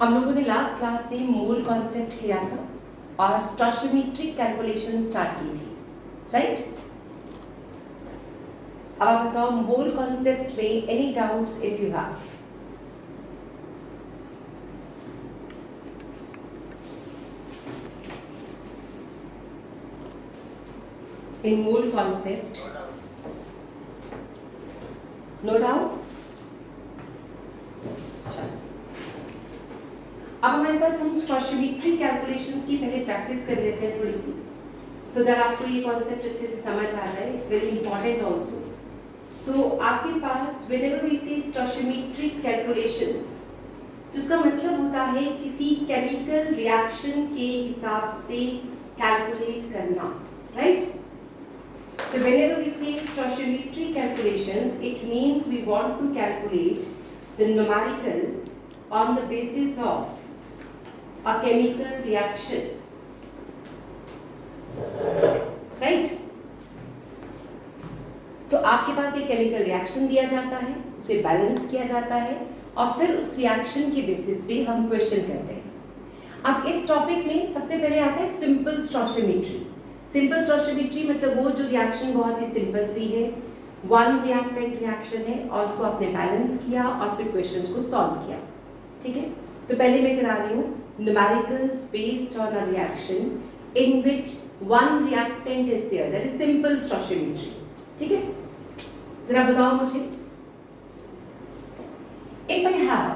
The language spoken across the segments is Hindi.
हम लोगों ने लास्ट क्लास में मोल कॉन्सेप्ट किया था और स्टोइचियोमेट्रिक कैलकुलेशन स्टार्ट की थी, राइट? अब आप बताओ मोल कॉन्सेप्ट में any doubts if you have? In mole concept no doubts? अब हमारे पास हम स्टोइचियोमेट्रिक कैलकुलेशंस की पहले प्रैक्टिस कर लेते हैं थोड़ी सी, सो दैट आपको ये कॉन्सेप्ट अच्छे से समझ आ जाए. It's very important also. तो आपके पास व्हेनेवर वी सी स्टोइचियोमेट्रिक कैलकुलेशंस, तो इसका मतलब होता है किसी केमिकल रिएक्शन के हिसाब से कैलकुलेट करना, right? So whenever we say stoichiometric calculations, it means we want to calculate the numerical on the basis of a chemical reaction, right? तो आपके पास एक केमिकल रिएक्शन दिया जाता है, उसे बैलेंस किया जाता है और फिर उस रिएक्शन के बेसिस पे हम क्वेश्चन करते हैं. अब इस टॉपिक में सबसे पहले आता है सिंपल स्टोइचियोमेट्री. सिंपल स्टोइचियोमेट्री मतलब वो जो रिएक्शन बहुत ही सिंपल सी है, वन रिएक्टेंट रिएक्शन है और उसको आपने बैलेंस किया और फिर क्वेश्चन को सॉल्व किया, ठीक है? तो पहले मैं करा रही हूँ numericals based on a reaction in which one reactant is there, that is simple stoichiometry, ठीक है? जरा बताओ मुझे, if I have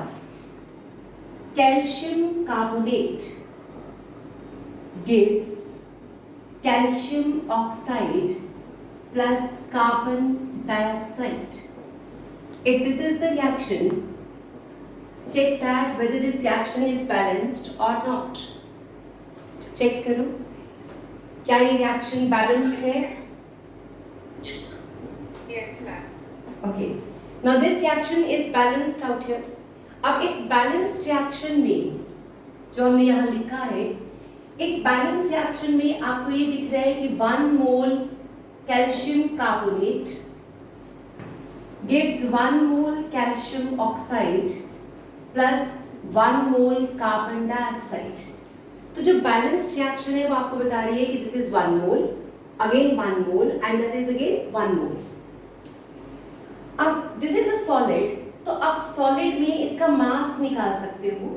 calcium carbonate gives calcium oxide plus carbon dioxide. If this is the reaction, check that whether this reaction is balanced or not. Check करो, क्या ये reaction balanced है? Yes, ma'am. Yes, ma'am. Okay. Now this reaction is balanced out here. अब इस balanced reaction में जो हमने यहाँ लिखा है, इस बैलेंस रिएक्शन में आपको ये दिख रहा है कि 1 mole calcium carbonate gives 1 mole calcium oxide plus 1 mole carbon dioxide. तो जो बैलेंस रिएक्शन है वो आपको बता रही है कि this is 1 mole, again 1 mole and this is again 1 मोल. अब दिस इज अ सॉलिड, तो आप सॉलिड में इसका मास निकाल सकते हो.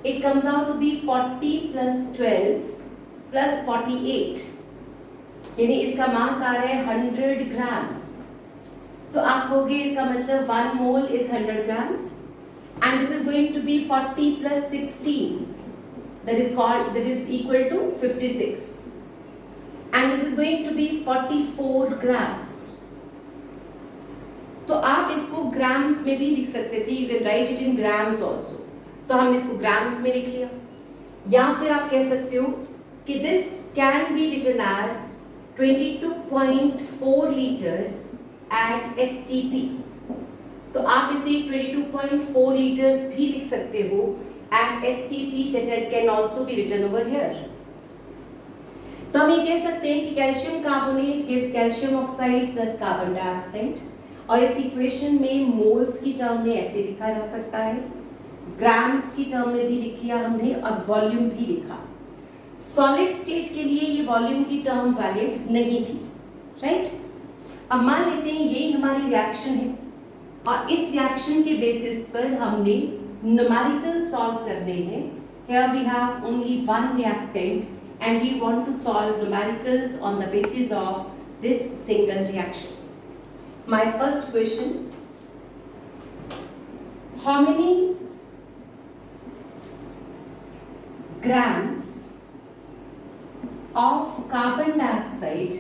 It comes out to be 40 plus 12 plus 48, यानी इसका मास आ रहा है 100 grams. तो आप कहोगे इसका मतलब 1 mole is 100 grams and this is going to be 40 plus 16, that is equal to 56, and this is going to be 44 grams. तो आप इसको ग्राम्स में भी लिख सकते थे, you can write it in grams also. तो हमने इसको ग्राम्स में लिख लिया, या फिर आप कह सकते हो कि this can be written as 22.4 litres at STP. तो आप इसे 22.4 लीटर्स भी लिख सकते हो at STP, that can also be written over here. तो हम ये कह सकते हैं कि calcium carbonate gives calcium oxide plus carbon dioxide, और इस इक्वेशन में मोल्स की टर्म में ऐसे लिखा जा सकता है, ग्राम्स की टर्म में भी लिख लिया हमने और वॉल्यूम भी लिखा. सॉलिड स्टेट के लिए ये वॉल्यूम की टर्म वैलिड नहीं थी, राइट? अब मान लेते हैं यही हमारी रिएक्शन है और इस रिएक्शन के बेसिस पर हमने न्यूमेरिकल सॉल्व करने हैं. Here we have only one reactant and we want to solve numericals on the basis of this single reaction. My first question, how many grams of carbon dioxide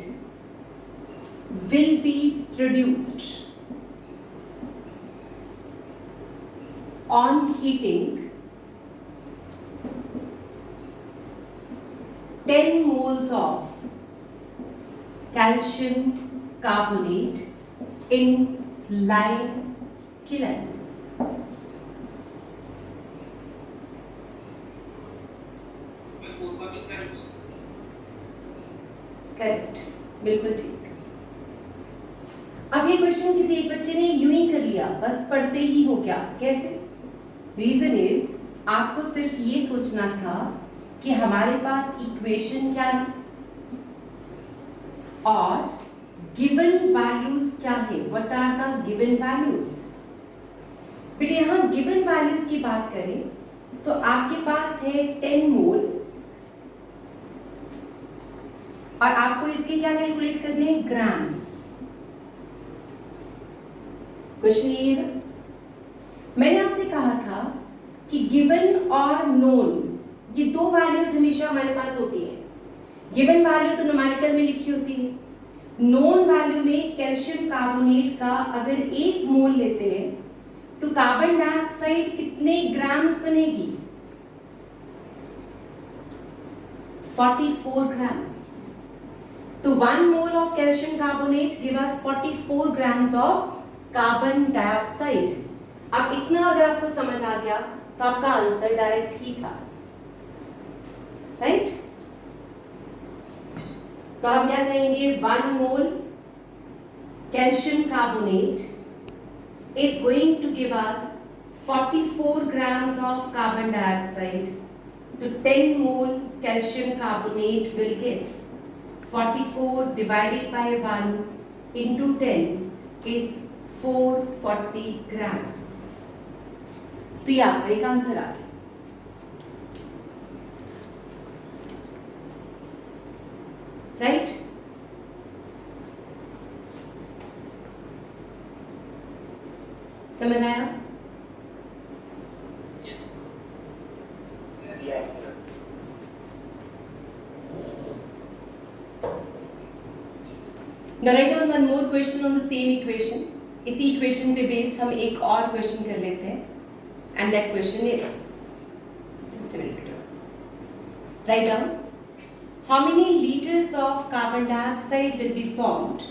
will be produced on heating 10 moles of calcium carbonate in lime kiln. Correct, बिल्कुल ठीक. अब ये क्वेश्चन किसी एक बच्चे ने यूं ही कर लिया, बस पढ़ते ही हो क्या, कैसे? रीजन इज आपको सिर्फ ये सोचना था कि हमारे पास इक्वेशन क्या है और गिवन वैल्यूज क्या है, what are the given values. बेटे यहाँ गिवन वैल्यूज की बात करें तो आपके पास है 10 मोल और आपको इसके क्या कैलकुलेट करने हैं, ग्राम्स। क्वेश्चन ये है, मैंने आपसे कहा था कि गिवन और नोन ये दो वैल्यूज हमेशा हमारे पास होती हैं। गिवन वैल्यू तो न्यूमेरिकल में लिखी होती है, नोन वैल्यू में कैल्शियम कार्बोनेट का अगर 1 मोल लेते हैं तो कार्बन डाइऑक्साइड कितने ग्राम्स बनेगी, 44 grams. तो 1 mole of calcium carbonate give us 44 grams of carbon dioxide. अब इतना अगर आपको समझ आ गया तो आपका आंसर डायरेक्ट ही था, राइट? तो हम क्या कहेंगे, 1 mole calcium carbonate is going to give us 44 grams of carbon dioxide. तो 10 mole calcium carbonate will give 44 divided by 1 into 10 is 440 grams. तो ये आपका एक आंसर आ गया, राइट? समझ आया? Now write down one more question on the same equation. इसी equation पे based हम एक और question कर लेते हैं, and that question is just a minute. Write down how many liters of carbon dioxide will be formed.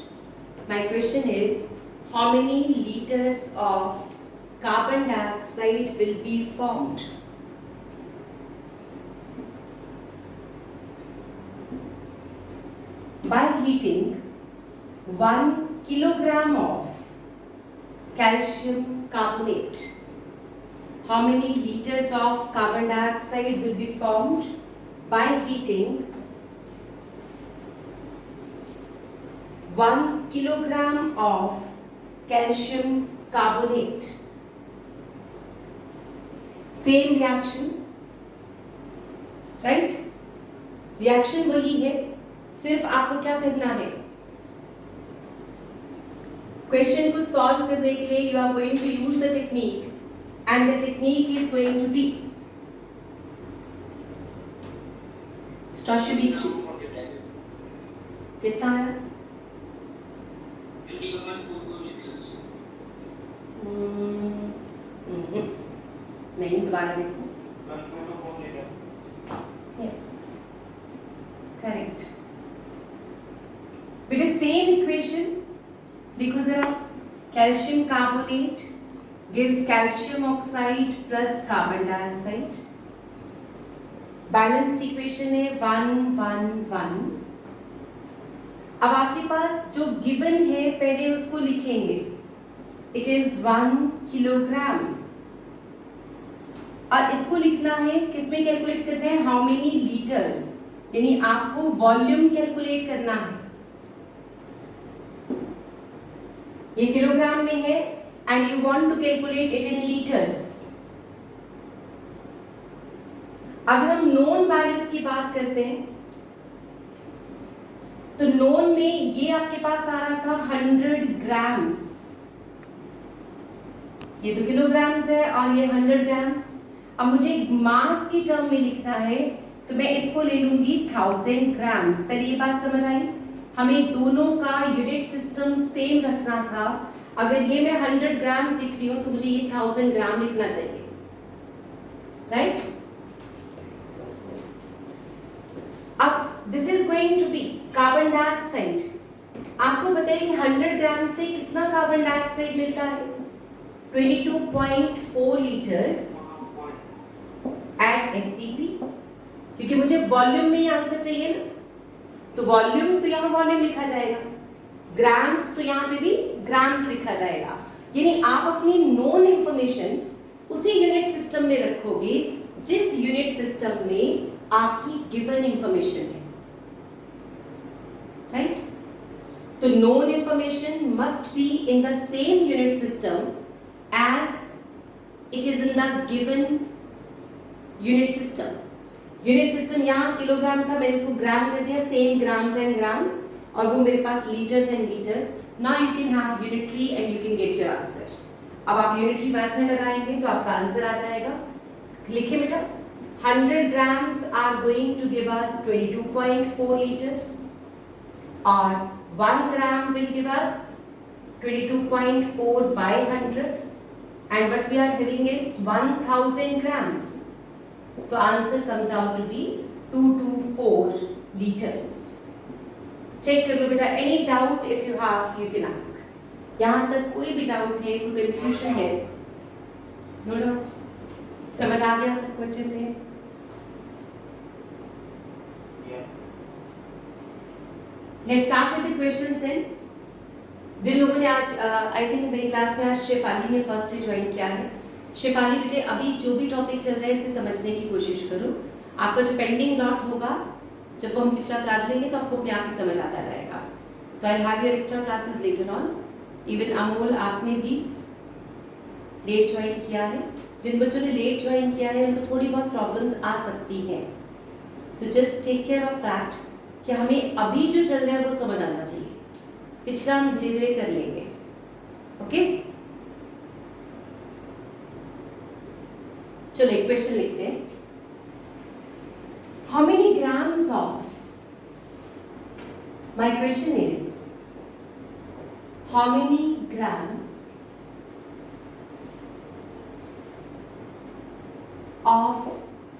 My question is how many liters of carbon dioxide will be formed. By heating 1 kilogram of calcium carbonate, how many liters of carbon dioxide will be formed by heating 1 kilogram of calcium carbonate? Same reaction, right? Reaction वही है, सिर्फ आपको क्या करना है, क्वेश्चन को सॉल्व करने के लिए you are going to use the technique and the technique is going to be stoichiometry. कितना है? नहीं, दोबारा देखो. Yes, correct. With the same equation, because calcium carbonate gives calcium oxide plus carbon dioxide. Balanced equation है 1 1 1. अब आपके पास जो given है पहले उसको लिखेंगे. It is 1 kilogram. और इसको लिखना है, किसमें कैलकुलेट करते हैं, how many liters, यानी आपको वॉल्यूम कैलकुलेट करना है. ये किलोग्राम में है and you want to calculate it in litres. अगर हम नोन वैल्यूज की बात करते हैं तो नोन में ये आपके पास आ रहा था 100 ग्राम्स. ये तो किलोग्राम्स है और ये 100 ग्राम्स. अब मुझे मास की टर्म में लिखना है तो मैं इसको ले लूंगी 1000 ग्राम्स. पहले ये बात समझ आई, हमें दोनों का यूनिट सिस्टम सेम रखना था. अगर ये मैं 100 ग्राम्स लिख रही हूं तो मुझे ये 1000 ग्राम लिखना चाहिए, राइट? अब this is going to be carbon dioxide. आपको बताइए कि 100 ग्राम से कितना कार्बन डाइऑक्साइड मिलता है, 22.4 लीटर्स एट एसटीपी. क्योंकि मुझे वॉल्यूम में ही आंसर चाहिए ना, तो वॉल्यूम तो यहाँ वॉल्यूम लिखा जाएगा, ग्राम्स तो यहाँ पे भी ग्राम्स लिखा जाएगा. यानी आप अपनी नोन इंफॉर्मेशन उसी यूनिट सिस्टम में रखोगे जिस यूनिट सिस्टम में आपकी गिवन इंफॉर्मेशन है, राइट? तो known information must be in the same unit system as it is in the given unit system. Unit system यहाँ किलोग्राम था, मैंने इसको ग्राम कर दिया, सेम ग्राम्स एंड ग्राम्स, और वो मेरे पास litres and litres. Now you can have unitary and you can get your answer. अब आप यूनिटरी मैथ में लगाएंगे तो आपका आंसर आ जाएगा. लिखिए बेटा, 100 grams are going to give us 22.4 liters, or 1 gram will give us 22.4 by 100, and what we are having is 1000 grams. So answer comes out to be 224 liters. Check कर लो बेटा. Any doubt if you have you can ask. यहाँ तक कोई भी डाउट है, कोई कंफ्यूजन है? No doubts? समझ आ गया सबको अच्छे से? Let's start with the questions then. जिन लोगों ने आज आई थिंक मेरी क्लास में आज शेफाली ने फर्स्ट डे ज्वाइन किया है, शेफाली बेटे अभी जो भी टॉपिक चल रहा है इसे समझने की कोशिश करो. आपका जो पेंडिंग लॉट होगा, जब वो हम पिछला क्लास लेंगे तो आपको अपने आप ही समझ आता जाएगा. तो I have your extra classes later on. Even Amol, आपने भी लेट ज्वाइन किया है. जिन बच्चों ने लेट ज्वाइन किया है उनको थोड़ी बहुत प्रॉब्लम्स आ सकती हैं, तो just take care of that कि हमें अभी जो चल रहा है वो समझ आना चाहिए. पिछला हम धीरे धीरे कर लेंगे. ओके, चलो एक क्वेश्चन लिखते हैं. How many grams of, my question is how many grams of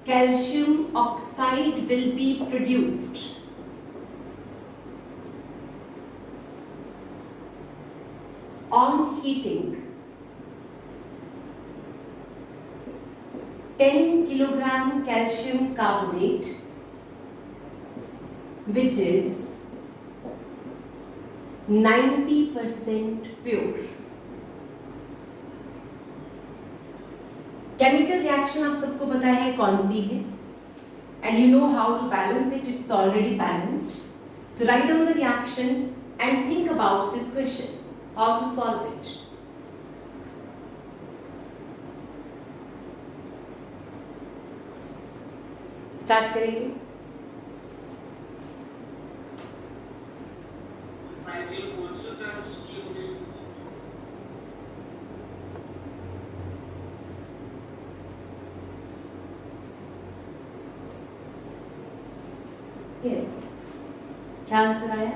calcium oxide will be produced on heating 10 kilogram calcium carbonate, which is 90% pure. Chemical reaction आप सबको पता है कौन सी है, and you know how to balance it. It's already balanced. तो write down the reaction and think about this question, how to solve it. Start करेंगे. यस, क्या आंसर आया?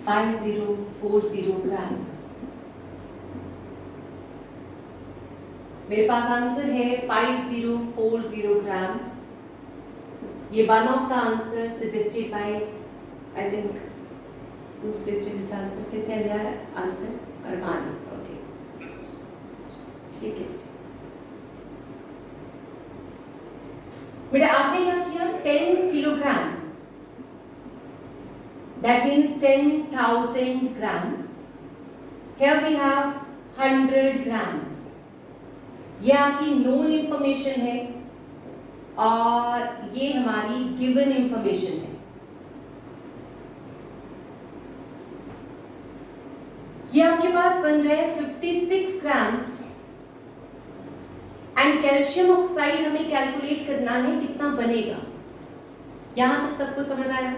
5040 ग्राम्स. मेरे पास आंसर है 5040 ग्राम्स. ये one of the answer suggested by, I think who suggested this answer, किसने दिया आंसर? अरमान. ओके, ठीक है बेटा. आपने क्या किया? 10 kilogram, that means 10,000 grams. Here we have 100 grams. ये आपकी नोन इंफॉर्मेशन है और ये हमारी गिवन इंफॉर्मेशन है. ये आपके पास बन रहा है 56 ग्राम्स. एंड कैल्शियम ऑक्साइड हमें कैलकुलेट करना है कितना बनेगा. यहां तक सबको समझ आया?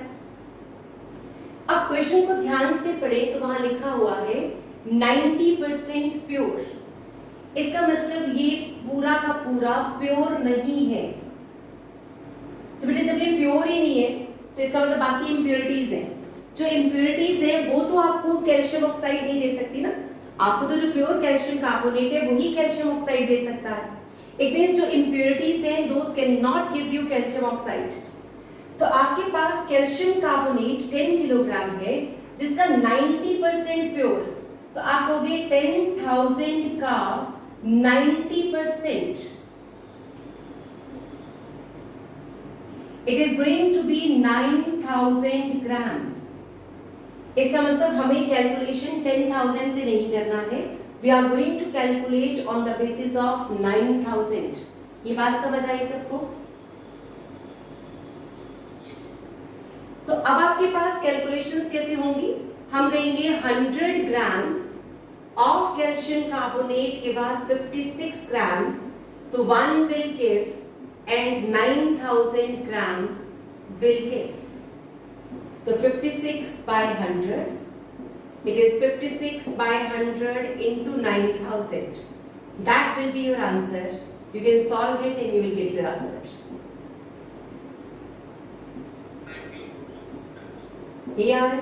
अब क्वेश्चन को ध्यान से पढ़े तो वहां लिखा हुआ है 90% प्योर. इसका मतलब ये पूरा का पूरा प्योर नहीं है. तो बेटे जब ये प्योर ही नहीं है तो इसका मतलब बाकी इंप्योरिटीज हैं. जो इंप्योरिटीज है वो तो आपको कैल्शियम ऑक्साइड नहीं दे सकती ना. आपको तो जो प्योर कैल्शियम कार्बोनेट है वही कैल्शियम ऑक्साइड दे सकता है. इट मींस जो इंप्योरिटीज हैं those can not give you calcium oxide. तो आपके पास कैल्शियम कार्बोनेट 10 किलोग्राम है जिसका 90% प्योर. तो आप कहोगे 10,000 का 90%, it is going to be 9,000 grams. इसका मतलब हमें कैलकुलेशन 10,000 से नहीं करना है, we are going to calculate on the basis of 9000। ये बात समझ आई सबको? तो अब आपके पास कैलकुलेशंस कैसे होंगी? हम कहेंगे 100 grams of calcium carbonate give us 56 grams, तो 1 will give and 9000 grams will give. So 56 by 100, it is 56 by 100 into 9000. That will be your answer. You can solve it and you will get your answer. ये आ रहा है?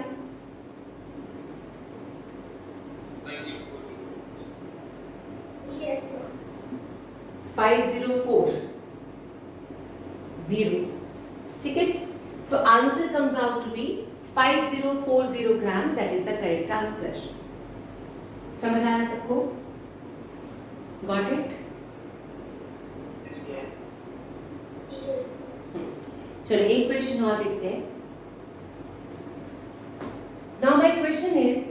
5040, ठीक है? तो answer comes out to be 5040 gram. That is the correct answer. समझ आया सबको? Got it? चलो एक क्वेश्चन और देखते हैं. Now my question is,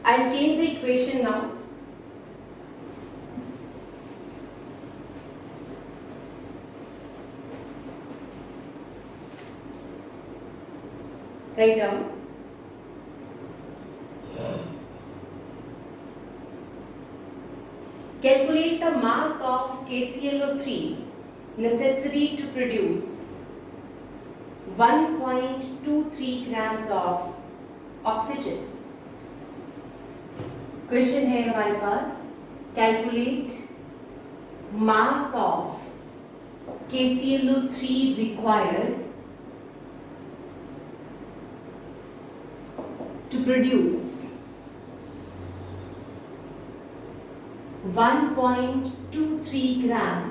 I'll change the equation now. Write down. Calculate the mass of KClO3 necessary to produce 1.23 grams of oxygen. Question है हमारे पास, calculate mass of KClO3 required to produce 1.23 gram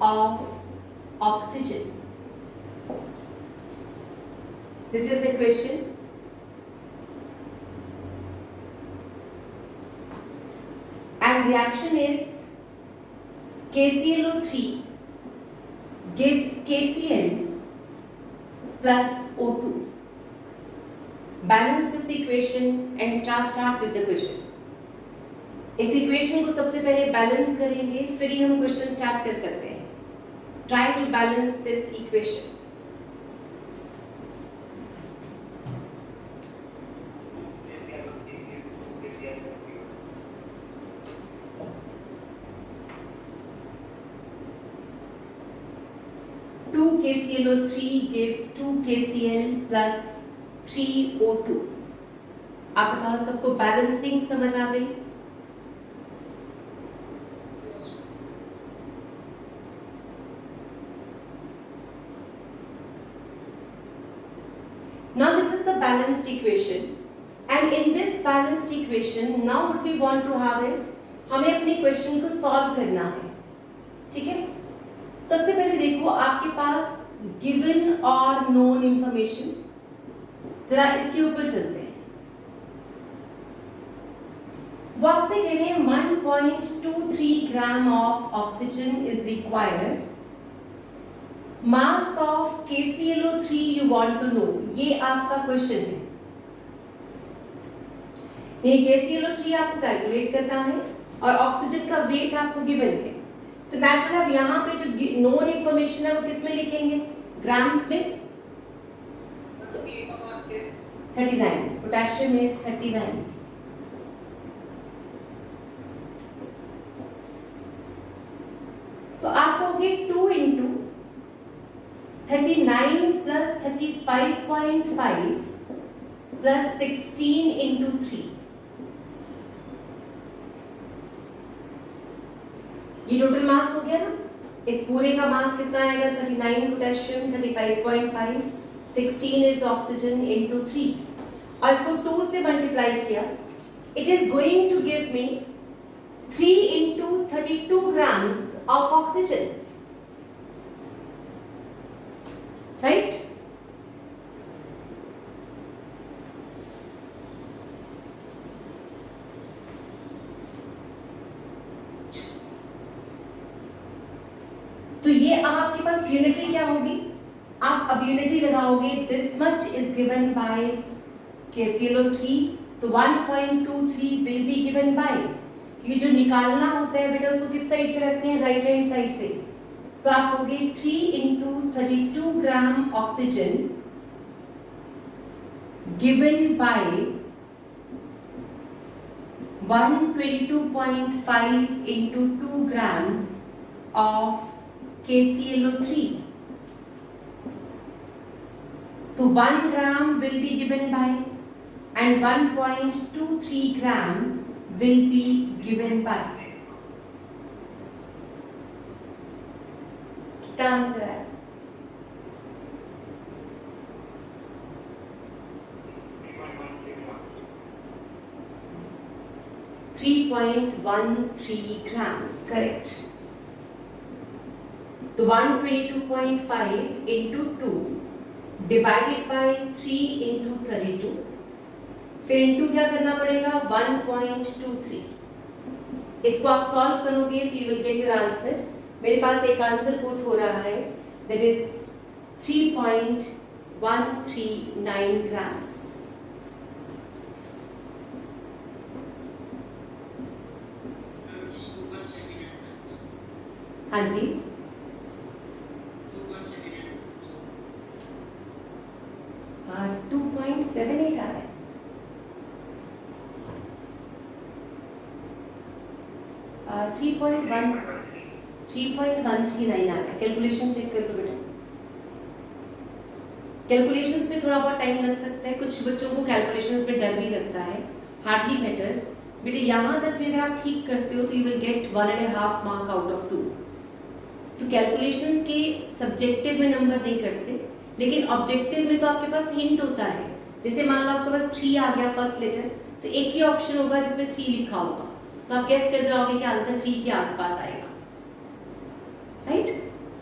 of oxygen. This is the question. And reaction is KClO3 gives KCl plus O2. Balance this equation and start with the question. इस इक्वेशन को सबसे पहले बैलेंस करेंगे, फिर ही हम क्वेश्चन स्टार्ट कर सकते हैं. Try to balance this equation. KClO3 gives 2 KCl plus 3 O2. आप बताओ सबको बैलेंसिंग समझ आ गई? Now this is the balanced equation, and in this balanced equation now what we want to have is, हमें अपने क्वेश्चन को सॉल्व करना है. ठीक है? सबसे पहले देखो आपके पास गिवन और नोन इंफॉर्मेशन, जरा इसके ऊपर चलते हैं. वो आपसे कह रहे हैं 1.23 gram of oxygen is required, mass of KClO3 you want to know. ये आपका क्वेश्चन है. ये KClO3 आपको कैलकुलेट करना है और ऑक्सीजन का वेट आपको गिवन है. तो नेचुरल अब यहाँ पे जो नोन इंफॉर्मेशन है वो किस में लिखेंगे? ग्राम्स में. 39. Potassium is 39. तो आप कहोगे 2 into 39 plus 35.5 plus 16 into 3. ये टोटल मास हो गया ना. इस पूरे का मास कितना आएगा? 39 पोटेशियम, 35.5, 16 इज ऑक्सीजन इनटू 3, और इसको 2 से मल्टीप्लाई किया. It is going to give me 3 into 32 grams of oxygen. Right? तो ये अब आपके पास यूनिटरी क्या होगी? आप अब यूनिटरी लगाओगे, this much is given by KClO3, तो 1.23 विल बी गिवन बाय, क्योंकि जो निकालना होता है बेटा उसको किस साइड पे रखते हैं, राइट हैंड साइड पे, तो आप होगे 3 into 32 gram oxygen given by 122.5 into 2 grams of KClO3. So 1 gram will be given by and 1.23 gram will be given by. कितना आंसर है? .13 grams, correct. तो 122.5 into 2 divided by 3 into 32, फिर इंटू क्या करना पड़ेगा, 1.23. इसको आप सॉल्व करोगे तो you will gate your answer. मेरे पास एक आंसर पुट हो रहा है, दैट इज 3.139 grams. हाँ जी, 2.78 आ रहा है. Uh, 3.139 आ रहा है. कैलकुलेशन चेक कर लो बेटा. कैलकुलेशंस में थोड़ा बहुत टाइम लग सकता है, कुछ बच्चों को कैलकुलेशंस में डर भी लगता है, हार्डली मैटर्स. बेटे यहाँ तक भी अगर आप ठीक करते हो तो you will gate 1.5 mark out of 2. तो कैलकुलेशंस के सब्जेक्टिव में नंबर नहीं करते, लेकिन ऑब्जेक्टिव में तो आपके पास हिंट होता है. जैसे मान लो आपके पास 3 आ गया फर्स्ट लेटर, तो एक ही ऑप्शन होगा जिसमें 3 लिखा होगा, तो आप गेस कर जाओगे कि आंसर 3 के आसपास आएगा, राइट.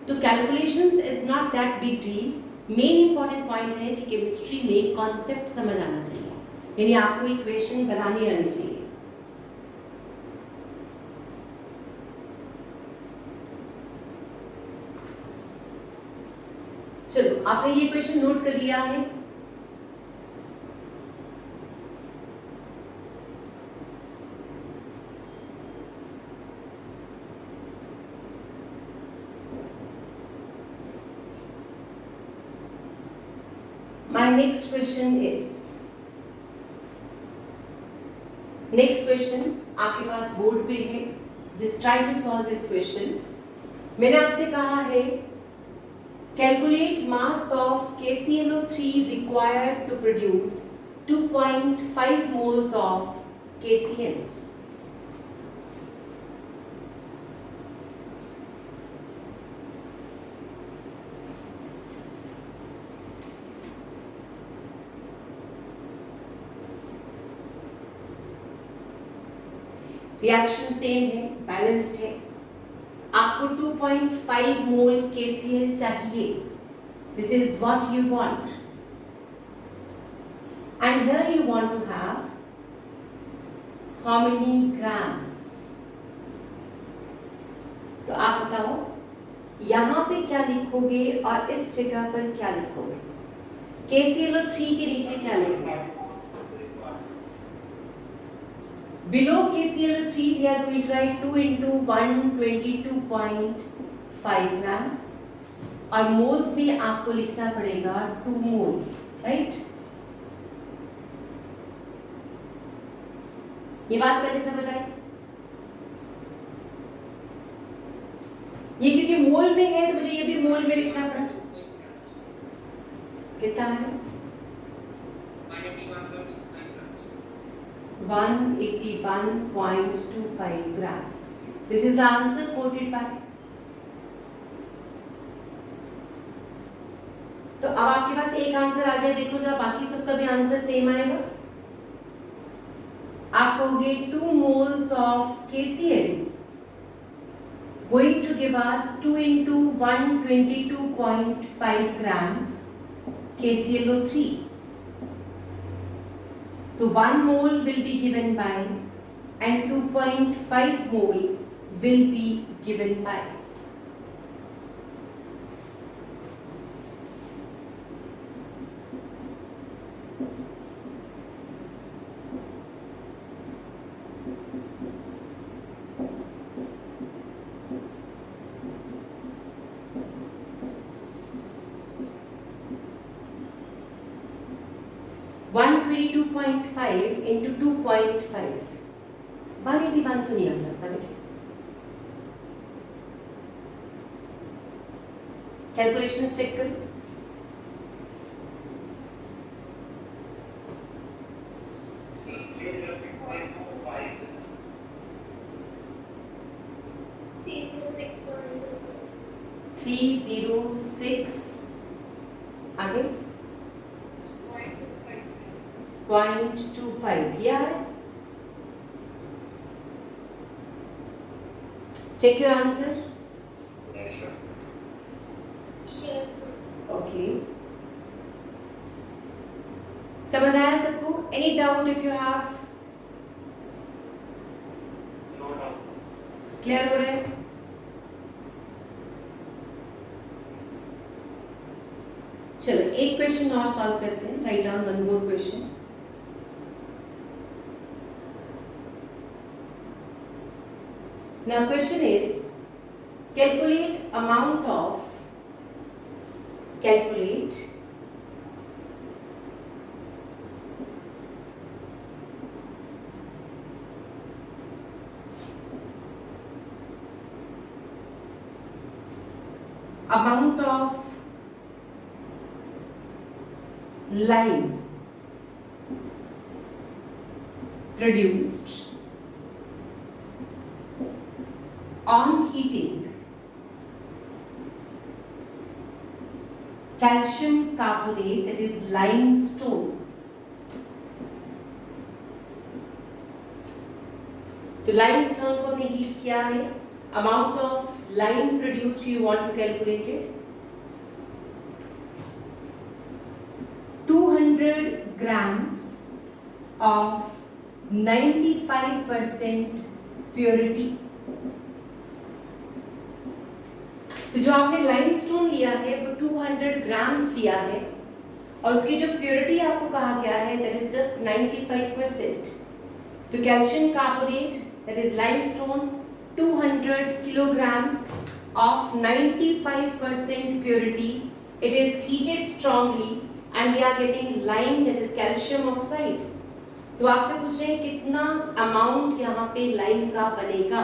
तो calculations is not that big deal. Main important point है कि केमिस्ट्री में कॉन्सेप्ट समझ आना चाहिए, यानी आपको इक्वेशन बनानी आनी चाहिए. चलो, आपने ये क्वेश्चन नोट कर लिया है. My next question is, next question आपके पास बोर्ड पे है. Just try to solve this question. मैंने आपसे कहा है calculate mass of KClO3 required to produce 2.5 moles of KCl. Reaction same है, बैलेंस्ड है. आपको 2.5 मोल KCl चाहिए. This is what you want, and here you want to have how many grams. तो आप बताओ यहां पे क्या लिखोगे और इस जगह पर क्या लिखोगे. KClO3 के नीचे क्या लिखोगे? Below KClO3 we are going to write 2 into 122.5 grams, और मोल्स में आपको लिखना पड़ेगा 2 मोल, राइट. ये बात पहले समझ आई. ये क्योंकि मोल में है तो मुझे ये भी मोल में लिखना पड़ा. कितना है? 181.25 grams. This is the answer quoted by. तो अब आपके पास एक आंसर आ गया. देखो जरा बाकी सबका भी आंसर सेम आएगा. आप कहोगे 2 moles of KCl going to give us 2 into 122.5 grams KClO3. So 1 mole will be given by and 2.5 mole will be given by. 122.5 into 2.5, 181 तो नहीं आ सकता बेटे। कैलकुलेशंस चेक करो। थ्री जीरो सिक्स आगे 0.25 यार चेक योर आंसर। ओके समझ आया सबको? Any doubt if you have? Clear हो रहा है? चलो एक क्वेश्चन और सॉल्व करते हैं। Write down one more question. Now question is calculate amount of lime produced on heating calcium carbonate, that is limestone, तो limestone को हमने हीट किया है। Amount of lime produced you want to calculate it. 200 grams of 95% purity. तो जो आपने लाइमस्टोन लिया है वो 200 ग्राम्स लिया है और उसकी जो प्योरिटी आपको कहा गया है दैट इज जस्ट 95%। तो calcium carbonate that is limestone 200 kilograms of 95% purity. It is heated strongly and we are getting lime that is calcium oxide. तो आपसे पूछ रहे हैं कितना अमाउंट यहाँ पे लाइम का बनेगा।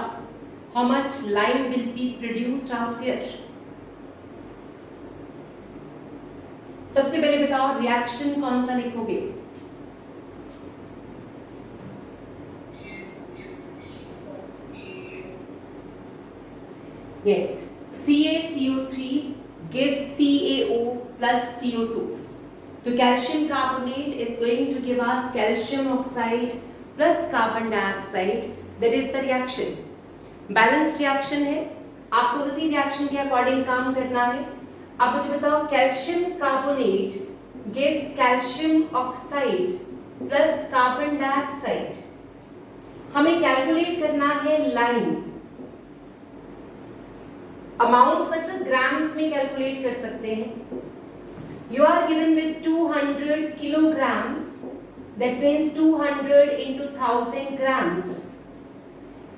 How much lime will be produced out there? सबसे पहले बताओ रिएक्शन कौन सा लिखोगे? Yes, CaCO3 gives CaO plus CO2. So calcium carbonate is going to give us calcium oxide plus carbon dioxide. That is the reaction. Balanced reaction है, आपको उसी reaction के according काम करना है। अब मुझे बताओ calcium carbonate gives calcium oxide plus carbon dioxide. हमें calculate करना है lime. अमाउंट मतलब ग्राम्स में कैलकुलेट कर सकते हैं। You are given with 200 kilograms, that means 200 into 1000 grams।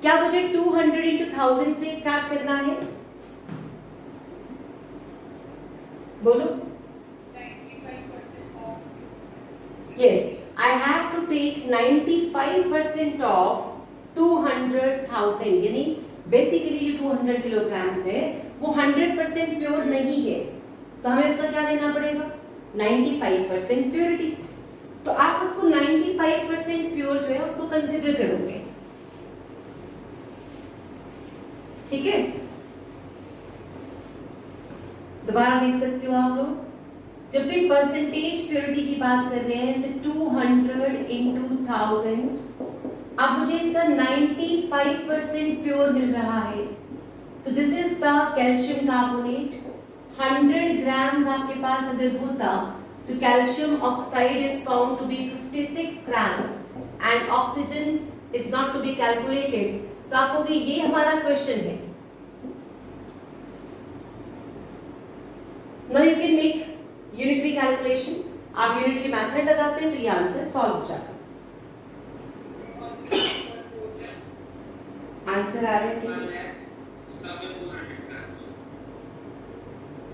क्या मुझे 200 into 1000 से स्टार्ट करना है? बोलो। Yes, I have to take 95% of 200,000, यानी बेसिकली ये 200 किलोग्राम्स है वो 100% प्योर नहीं है, तो हमें उसका क्या लेना पड़ेगा? 95% प्योरिटी। तो आप उसको 95% प्योर जो है उसको कंसिडर करोगे, ठीक है? दोबारा देख सकते हो आप लोग, जब भी परसेंटेज प्योरिटी की बात कर रहे हैं तो 200 into 1000। अब मुझे इसका 95% प्योर मिल रहा है, तो this is the calcium carbonate. 100 grams आपके पास अगर होता तो calcium oxide is found to be 56 grams and oxygen is not to be calculated. तो आप कहोगे ये हमारा क्वेश्चन है। Now you can make unitary calculation. आप यूनिटरी मेथड लगाते हैं तो ये आंसर सॉल्व हो जाता है। आंसर आ रहा है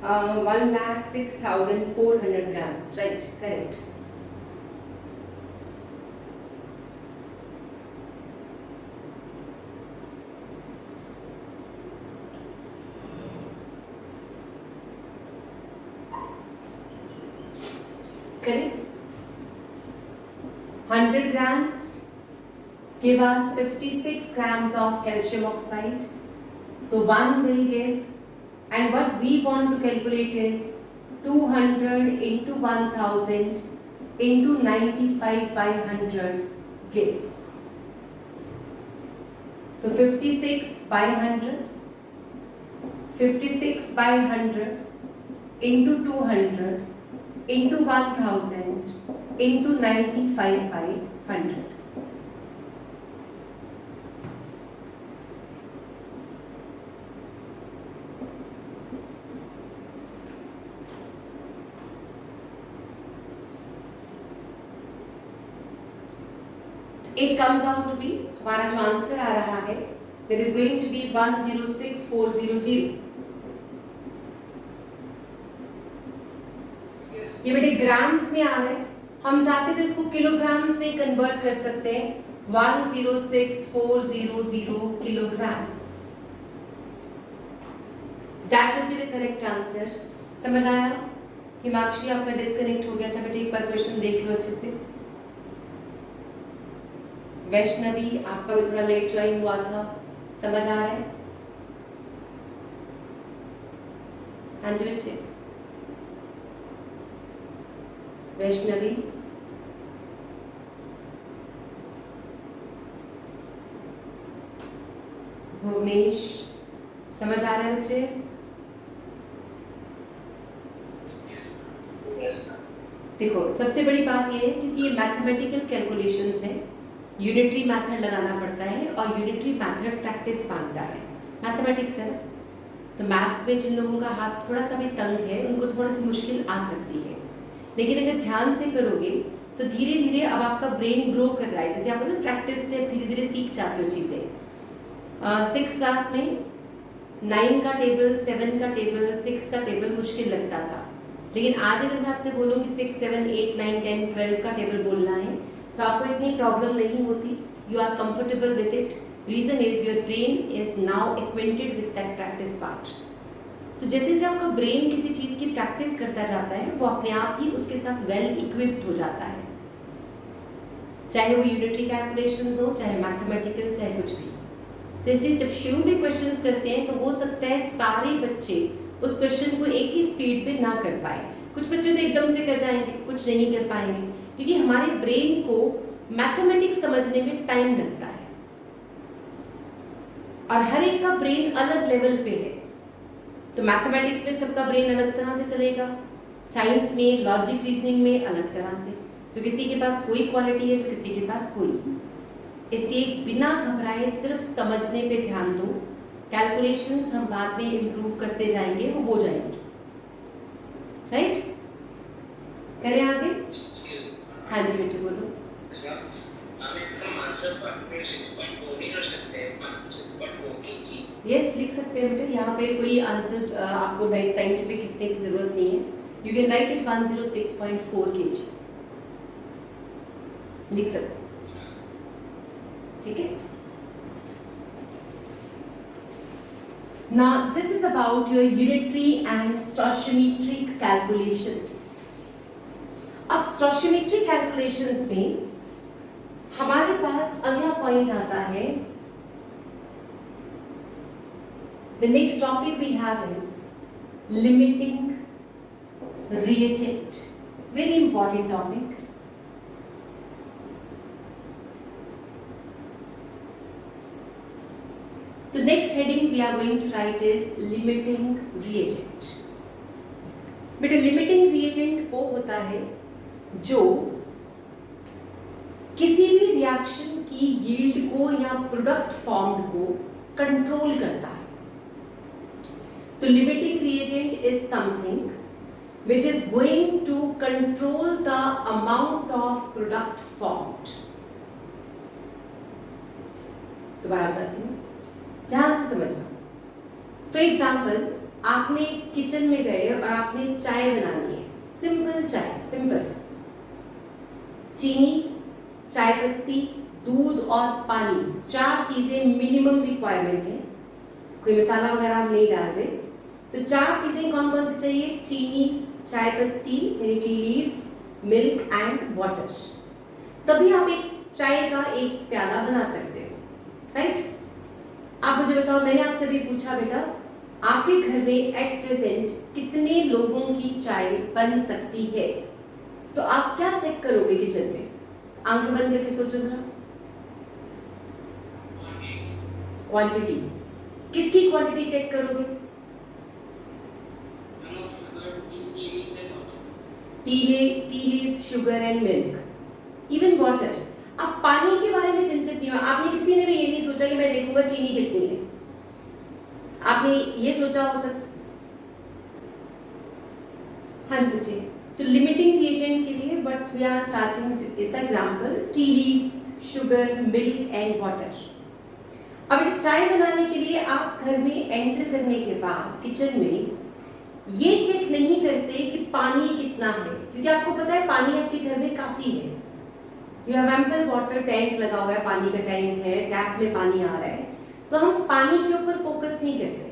1,06,400 grams, right, correct. 100 grams give us 56 grams of calcium oxide. So 1 will give, and what we want to calculate is 200 into 1000 into 95 by 100 gives. So 56 by 100, 56 by 100 into 200 into 1000 into 95 by 100. It comes out to be, हमारा जो आंसर आ रहा है, there is going to be 106400. ये बेटे ग्राम्स में आ रहे हैं, हम चाहते तो इसको किलोग्राम्स में कन्वर्ट कर सकते हैं. 106400 kilograms. That would be the correct answer. समझ आया? हिमाक्षी आपका डिस्कनेक्ट हो गया था बेटे, एक बार क्वेश्चन देख लो अच्छे से. वैष्णवी आपका भी थोड़ा लेट ज्वाइन हुआ था, समझ आ रहा है? हाँ जी बच्चे. वैष्णवी, भुवनेश, समझ आ रहा है बच्चे? देखो सबसे बड़ी बात ये है, क्योंकि ये मैथमेटिकल कैलकुलेशंस हैं, यूनिटरी मेथड लगाना पड़ता है और यूनिटरी मेथड प्रैक्टिस मांगता है. मैथमेटिक्स है, तो मैथ्स में जिन लोगों का हाथ थोड़ा सा भी तंग है उनको थोड़ा सी मुश्किल आ सकती है, लेकिन अगर ध्यान से करोगे तो धीरे धीरे अब आपका ब्रेन ग्रो कर रहा है. जैसे आप ना प्रैक्टिस से धीरे धीरे सीख जाते हो चीज़ें. 6th क्लास में 9 का टेबल, 7 का टेबल, 6 का टेबल मुश्किल लगता था, लेकिन आज अगर मैं आपसे बोलूँ कि 6, 7, 8, 9, 10, 12 का टेबल बोलना है तो आपको इतनी प्रॉब्लम नहीं होती. You are comfortable with it. Reason is your brain is now acquainted with that practice part. तो जैसे जैसे आपका ब्रेन किसी चीज़ की प्रैक्टिस करता जाता है वो अपने आप ही उसके साथ वेल इक्विप्ड हो जाता है, चाहे वो यूनिटरी कैलकुलेशंस हो, चाहे मैथमेटिकल, चाहे कुछ भी. तो इसलिए जब शुरू में क्वेश्चंस करते हैं तो हो सकता है सारे बच्चे उस क्वेश्चन को एक ही स्पीड पे ना कर पाए. कुछ बच्चे तो एकदम से कर जाएंगे, कुछ नहीं कर पाएंगे, क्योंकि हमारे ब्रेन को मैथमेटिक्स समझने में टाइम लगता है और हर एक का ब्रेन अलग लेवल पे है. तो मैथमेटिक्स में सबका ब्रेन अलग तरह से चलेगा, साइंस में, लॉजिक, रीजनिंग में अलग तरह से. तो किसी के पास कोई क्वालिटी है तो किसी के पास कोई. इसलिए बिना घबराए सिर्फ समझने पे ध्यान दो. कैलकुलेशंस हम बाद में इम्प्रूव करते जाएंगे, वो हो जाएंगी. राइट? करें आगे? हाँ जी बेटे बोलो. यस लिख सकते हैं बेटे, यहाँ पे कोई आंसर आपको साइंटिफिक लिखने की जरूरत नहीं है. You can write it 106.4 kg लिख सकते. ठीक है. Now this is about your unitary and stoichiometric calculations. अब stoichiometric calculations में हमारे पास अगला पॉइंट आता है. The next topic we have is limiting reagent. Very important topic. The next heading we are going to write is limiting reagent. बेटा limiting reagent वो होता है जो किसी भी रिएक्शन की यील्ड को या प्रोडक्ट फॉर्म्ड को कंट्रोल करता है. तो limiting reagent is something which is going to control the amount of product formed. दोबारा बताती हूँ, ध्यान से समझना. फॉर एग्जाम्पल आपने किचन में गए और आपने चाय बनानी है. सिंपल चाय, सिंपल. चीनी, चाय पत्ती, दूध और पानी, 4 चीजें मिनिमम रिक्वायरमेंट है. कोई मसाला वगैरह हम नहीं डाल रहे. तो 4 चीजें कौन कौन सी चाहिए? चीनी, चाय पत्ती यानी tea leaves, milk and water. तभी आप एक चाय का एक प्याला बना सकते हो, राइट? आप मुझे बताओ, मैंने आपसे भी पूछा बेटा, आपके घर में एट प्रेजेंट कितने लोगों की चाय बन सकती है? तो आप क्या चेक करोगे किचन में? आंखें बंद करके सोचो जरा। क्वांटिटी, किसकी क्वांटिटी चेक करोगे? T leaves, sugar and milk, even water. आप पानी के बारे में चिंतित नहीं हो। आपने किसी ने भी ये नहीं सोचा कि मैं देखूंगा चीनी कितनी है। आपने ये सोचा हो सकता? हाँ जी बच्चे, तो लिमिटिंग रिएजेंट के लिए but we are starting with this example, tea leaves, sugar, milk and water. अब चाय बनाने के लिए आप घर में एंटर करने के बाद किचन में ये चेक नहीं करते कि पानी कितना है, क्योंकि आपको पता है पानी आपके घर में काफी है। You have ample water, tank लगा हुआ है, पानी का टैंक है, टैप में पानी आ रहा है, तो हम पानी के ऊपर फोकस नहीं करते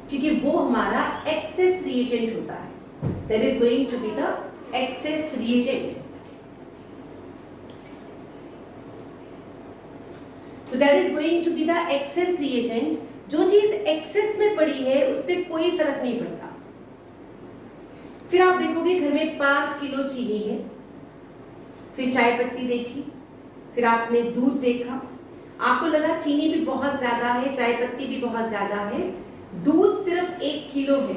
क्योंकि वो हमारा एक्सेस रिएजेंट होता है। That is going to be the excess reagent. तो that is going to be the excess reagent. जो चीज एक्सेस में पड़ी है उससे कोई फर्क नहीं पड़ता। फिर आप देखोगे घर में 5 किलो चीनी है, फिर चाय पत्ती देखी, फिर आपने दूध देखा, आपको लगा चीनी भी बहुत ज्यादा है, चाय पत्ती भी बहुत ज्यादा है, दूध सिर्फ 1 किलो है,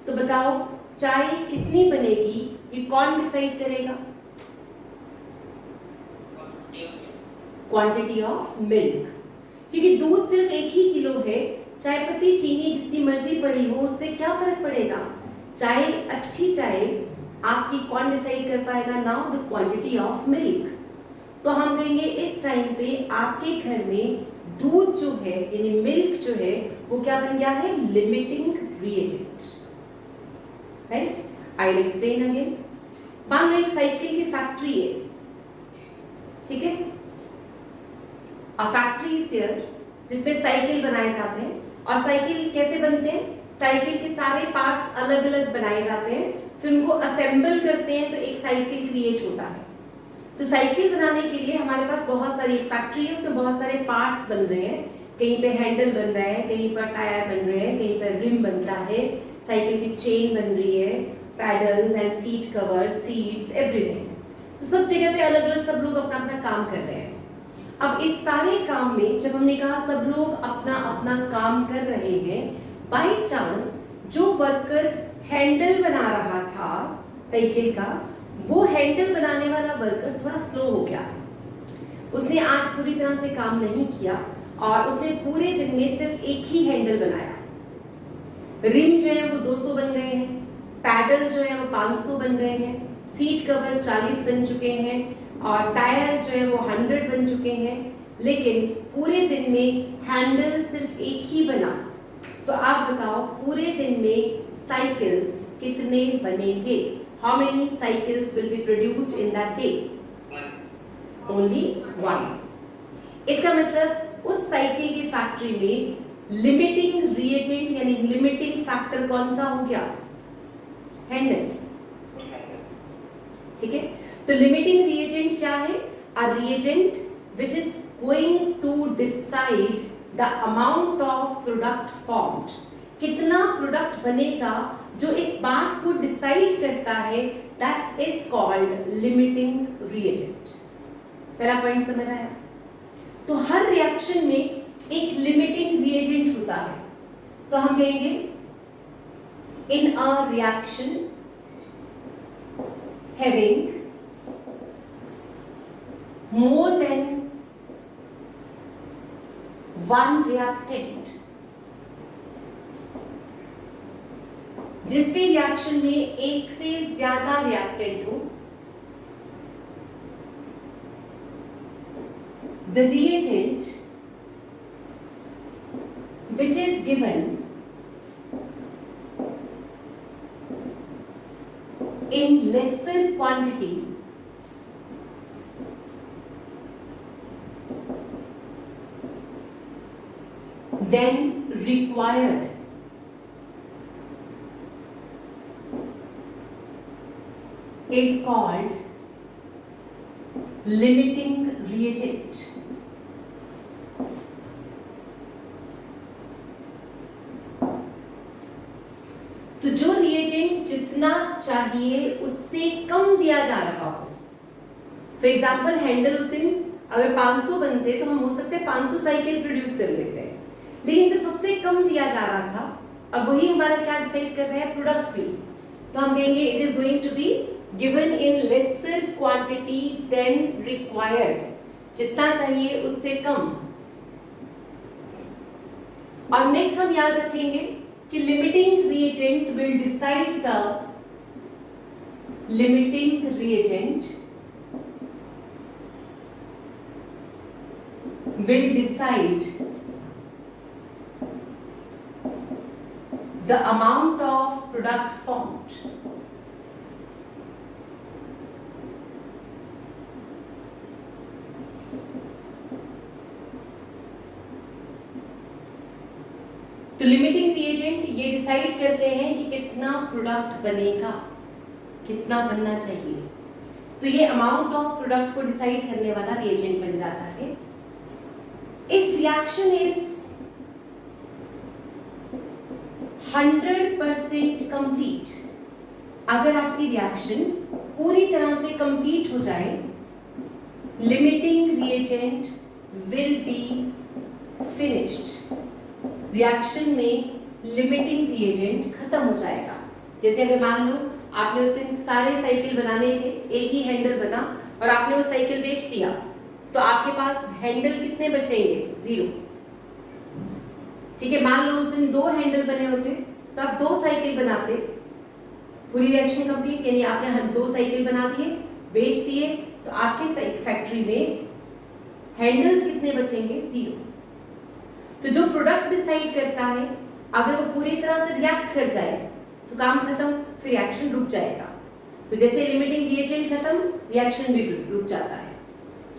तो बताओ चाय कितनी बनेगी? ये कौन डिसाइड करेगा? क्वांटिटी ऑफ मिल्क, क्योंकि दूध सिर्फ 1 ही किलो है, चाय पत्ती चीनी जितनी मर्जी पड़ी हो उससे क्या फर्क पड़ेगा? चाय, अच्छी चाय आपकी कौन डिसाइड कर पाएगा? Now the quantity of milk. तो हम कहेंगे इस टाइम पे आपके घर में दूध जो है यानी मिल्क जो है वो क्या बन गया है? Limiting reagent, right? I will explain again. मान लो एक साइकिल की फैक्ट्री है, ठीक है? अ फैक्ट्री इज देयर जिसमें साइकिल बनाए जाते हैं। और साइकिल कैसे बनते हैं? साइकिल के सारे पार्ट्स अलग अलग बनाए जाते हैं, फिर उनको असेंबल करते हैं तो एक साइकिल क्रिएट होता है। तो साइकिल बनाने के लिए हमारे पास बहुत सारी, एक फैक्ट्री है उसमें बहुत सारे पार्ट्स बन रहे हैं। कहीं पे हैंडल बन रहा है, कहीं पर टायर बन रहे हैं, कहीं पर रिम बनता है, साइकिल की चेन बन रही है, paddles and seat cover, seats, everything. तो सब जगह पे अलग अलग सब लोग अपना अपना काम कर रहे हैं। अब इस सारे काम में जब हमने कहा सब लोग अपना अपना काम कर रहे हैं, बाय चांस जो वर्कर हैंडल बना रहा था साइकिल का, वो हैंडल बनाने वाला वर्कर थोड़ा स्लो हो गया। उसने आज पूरी तरह से काम नहीं किया और उसने पूरे दिन में सिर्फ एक ही हैंडल बनाया। रिम जो है वो 200 बन गए हैं, पैडल्स जो है वो 500 बन गए हैं, सीट कवर 40 बन चुके हैं और टायर्स जो है वो 100 बन चुके हैं, लेकिन पूरे दिन में हैंडल सिर्फ एक ही बना। तो आप बताओ पूरे दिन में साइकिल्स कितने बनेंगे? How many cycles will be produced in that day? Only one. इसका मतलब उस साइकिल की फैक्ट्री में लिमिटिंग रिएजेंट यानी लिमिटिंग फैक्टर कौन सा हो गया? हैंडल, ठीक है? तो लिमिटिंग रिएजेंट क्या है? A reagent which is going to decide the amount of product formed. कितना प्रोडक्ट बनेगा जो इस बात को डिसाइड करता है, that is called limiting reagent. पहला पॉइंट समझ आया? तो हर रिएक्शन में एक लिमिटिंग रिएजेंट होता है। तो हम कहेंगे in a reaction having more than one reactant, जिस भी रिएक्शन में एक से ज्यादा रिएक्टेंट हो, the reagent which is given in lesser quantity than required is called limiting reagent. तो जो रिएजेंट जितना चाहिए उससे कम दिया जा रहा हो, फॉर एग्जाम्पल हैंडल उस दिन अगर 500 बनते तो हम हो सकते हैं 500 साइकिल प्रोड्यूस कर लेते हैं, लेकिन जो सबसे कम दिया जा रहा था अब वही हमारा क्या डिसाइड कर रहा है, प्रोडक्ट भी। तो हम कहेंगे it is going to be given in lesser quantity than required, जितना चाहिए उससे कम। और नेक्स्ट हम याद रखेंगे कि limiting reagent will decide the limiting reagent will decide the amount of product formed. तो लिमिटिंग रिएजेंट ये डिसाइड करते हैं कि कितना प्रोडक्ट बनेगा, कितना बनना चाहिए। तो ये अमाउंट ऑफ प्रोडक्ट को डिसाइड करने वाला रिएजेंट बन जाता है। If reaction is 100% complete, अगर आपकी रिएक्शन पूरी तरह से कंप्लीट हो जाए, limiting reagent will be finished. Reaction में लिमिटिंग रिएजेंट खत्म हो जाएगा। जैसे अगर मान लो आपने उस दिन सारे साइकिल बनाने थे, एक ही हैंडल बना और आपने वो साइकिल बेच दिया, तो आपके पास हैंडल कितने बचेंगे, 0। ठीक है, मान लो उस दिन 2 हैंडल बने होते तो आप 2 साइकिल बनाते, पूरी रिएक्शन कंप्लीट, यानी आपने 2 साइकिल बना दिए, बेच दिए, तो आपके फैक्ट्री में हैंडल्स कितने बचेंगे, 0। तो जो प्रोडक्ट डिसाइड करता है, अगर वो पूरी तरह से रिएक्ट कर जाए तो काम खत्म, फिर रिएक्शन रुक जाएगा। तो जैसे लिमिटिंग रिएजेंट खत्म, रिएक्शन भी रुक जाता है,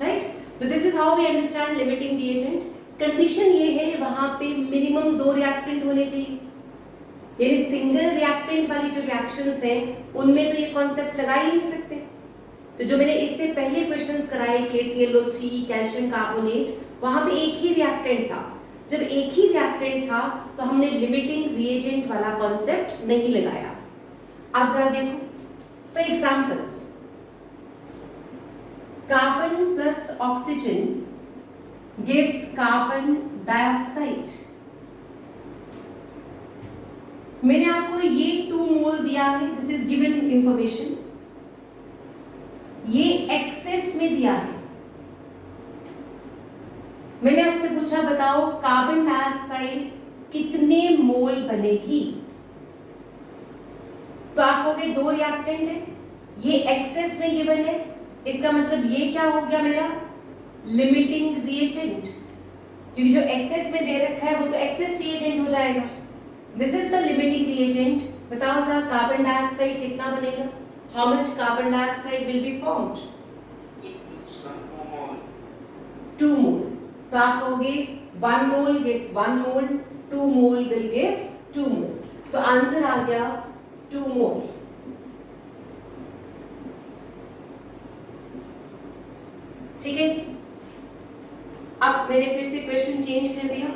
राइट। तो this is how we understand limiting reagent. Condition ये है वहां पे मिनिमम 2 रिएक्टेंट होने चाहिए, यानी सिंगल रिएक्टेंट वाली जो रिएक्शंस हैं उनमें तो ये कॉन्सेप्ट लगा ही नहीं सकते। तो जो मैंने इससे पहले क्वेश्चंस कराए KClO3 कैल्शियम कार्बोनेट, वहां पे एक ही रिएक्टेंट था। जब एक ही रिएक्टेंट था तो हमने लिमिटिंग रिएजेंट वाला कॉन्सेप्ट नहीं लगाया। अब जरा देखो, for example carbon plus oxygen gives carbon dioxide. मैंने आपको ये 2 मोल दिया है, दिस इज गिवन इंफॉर्मेशन, ये एक्सेस में दिया है। मैंने आपसे पूछा बताओ कार्बन डाइऑक्साइड कितने मोल बनेगी, तो आप कहोगे 2 रिएक्टेंट है, ये एक्सेस में गिवन है, इसका मतलब ये क्या हो गया मेरा लिमिटिंग रिएजेंट, क्योंकि जो एक्सेस में दे रखा है वो तो एक्सेस रिएजेंट हो जाएगा। This is the limiting reagent. बताओ सर कार्बन डाइऑक्साइड कितना बनेगा, how much carbon dioxide will be formed, 2 mole. तो आप कहोगे 1 mole gives 1 mole, 2 mole will give 2 mole. तो आंसर आ गया 2 मोल। ठीक है जी, अब मैंने फिर से क्वेश्चन चेंज कर दिया।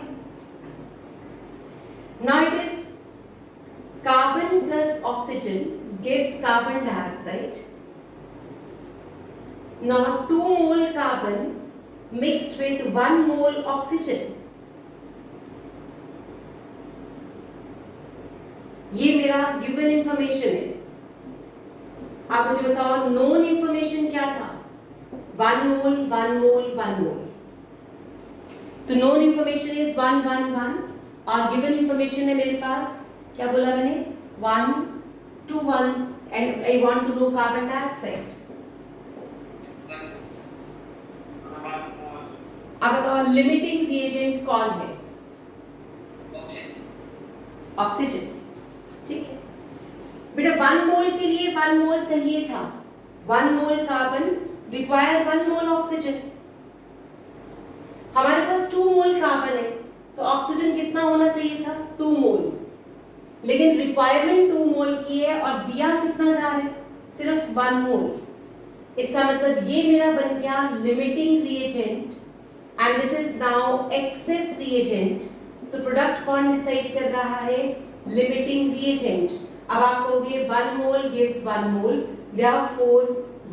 Now it is carbon plus oxygen gives carbon dioxide. Now 2 mole carbon mixed with 1 mole oxygen. ये मेरा गिवन इंफॉर्मेशन है। आप मुझे बताओ नोन इंफॉर्मेशन क्या था, 1 मोल 1 मोल 1 मोल। तो नोन इंफॉर्मेशन इज 1 1 1 और गिवन इंफॉर्मेशन है मेरे पास, क्या बोला मैंने, 1 2 1 and I want to know carbon dioxide. अब बताओ लिमिटिंग रिएजेंट कौन है, ऑक्सीजन। ठीक है बेटा, 1 मोल के लिए 1 मोल चाहिए था, 1 मोल कार्बन रिक्वायर 1 मोल ऑक्सीजन। हमारे पास 2 मोल कार्बन है तो ऑक्सीजन कितना होना चाहिए था, 2 मोल, लेकिन रिक्वायरमेंट 2 मोल की है और दिया कितना जा रहा है, सिर्फ 1 मोल। इसका मतलब ये मेरा बन गया limiting reagent and this is now excess reagent. तो प्रोडक्ट कौन डिसाइड कर रहा है? Limiting reagent. अब आप कहोगे 1 mole gives 1 mole, therefore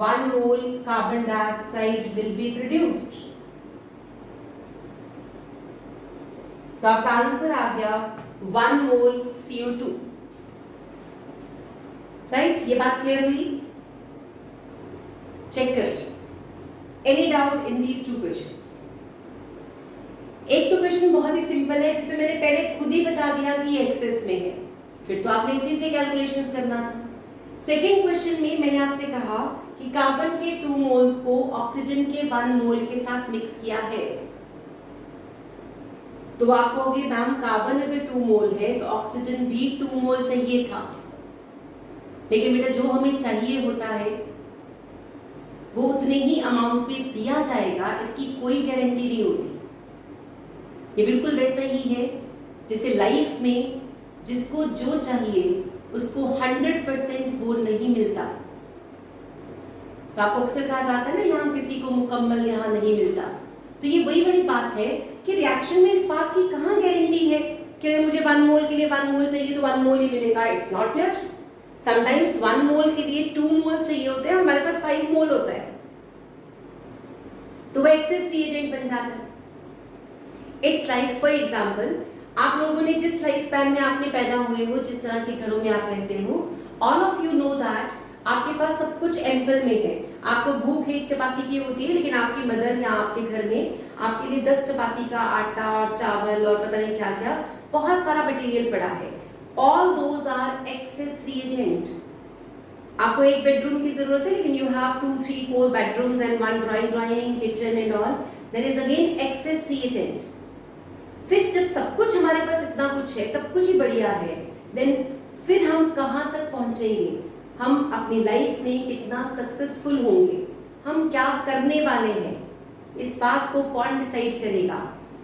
1 mole carbon dioxide will be produced. तो आपका आंसर आ गया 1 मोल CO2। राइट, ये बात क्लियर हुई? चेक कर। Any doubt in these 2 questions? एक तो क्वेश्चन बहुत ही सिंपल है जिसमें मैंने पहले खुद ही बता दिया कि एक्सेस में है, फिर तो आपने इसी से कैलकुलेशंस करना था। सेकेंड क्वेश्चन में मैंने आपसे कहा कि कार्बन के 2 मोल्स को ऑक्सीजन के 1 मोल के साथ मिक्स किया है। तो आप कहोगे मैम कार्बन अगर 2 मोल है तो ऑक्सीजन भी 2 मोल चाहिए था, लेकिन बेटा जो हमें चाहिए होता है वो उतने ही अमाउंट में दिया जाएगा, इसकी कोई गारंटी नहीं होती। ये बिल्कुल वैसा ही है जैसे लाइफ में जिसको जो चाहिए उसको 100% वो नहीं मिलता। तो आपको अक्सर कहा जाता है ना, यहाँ किसी को मुकम्मल यहाँ नहीं मिलता। तो ये वही वाली बात है कि रिएक्शन में इस बात की कहाँ गारंटी है कि अगर मुझे 1 मोल के लिए 1 मोल चाहिए तो 1 मोल ही मिलेगा। It's not there. Sometimes 1 mole के लिए 2 मोल चाहिए होते हैं, हमारे पास 5 मोल होता है, तो वह एक्सेस रिएजेंट बन जाता है। इट्स लाइक फॉर एग्जाम्पल, आप लोगों ने जिस लाइफ स्पैन में आपने पैदा हुए हो, जिस तरह के घरों में आप रहते हो, all of you know that आपके पास सब कुछ एम्पल में है। आपको भूख एक चपाती की होती है, लेकिन आपकी मदर या आपके घर में आपके लिए 10 चपाती का आटा और चावल और पता नहीं क्या क्या बहुत सारा मटेरियल पड़ा है। All those are excess reagent. आपको एक बेडरूम की जरूरत है, लेकिन you have 2, 3, 4 bedrooms and 1 drawing kitchen and all, that is again excess reagent. फिर जब सब कुछ हमारे पास इतना कुछ है, सब कुछ ही बढ़िया है, देन फिर हम कहाँ तक पहुंचेंगे? हम अपनी लाइफ में कितना सक्सेसफुल होंगे, हम क्या करने वाले हैं, इस बात को कौन डिसाइड करेगा?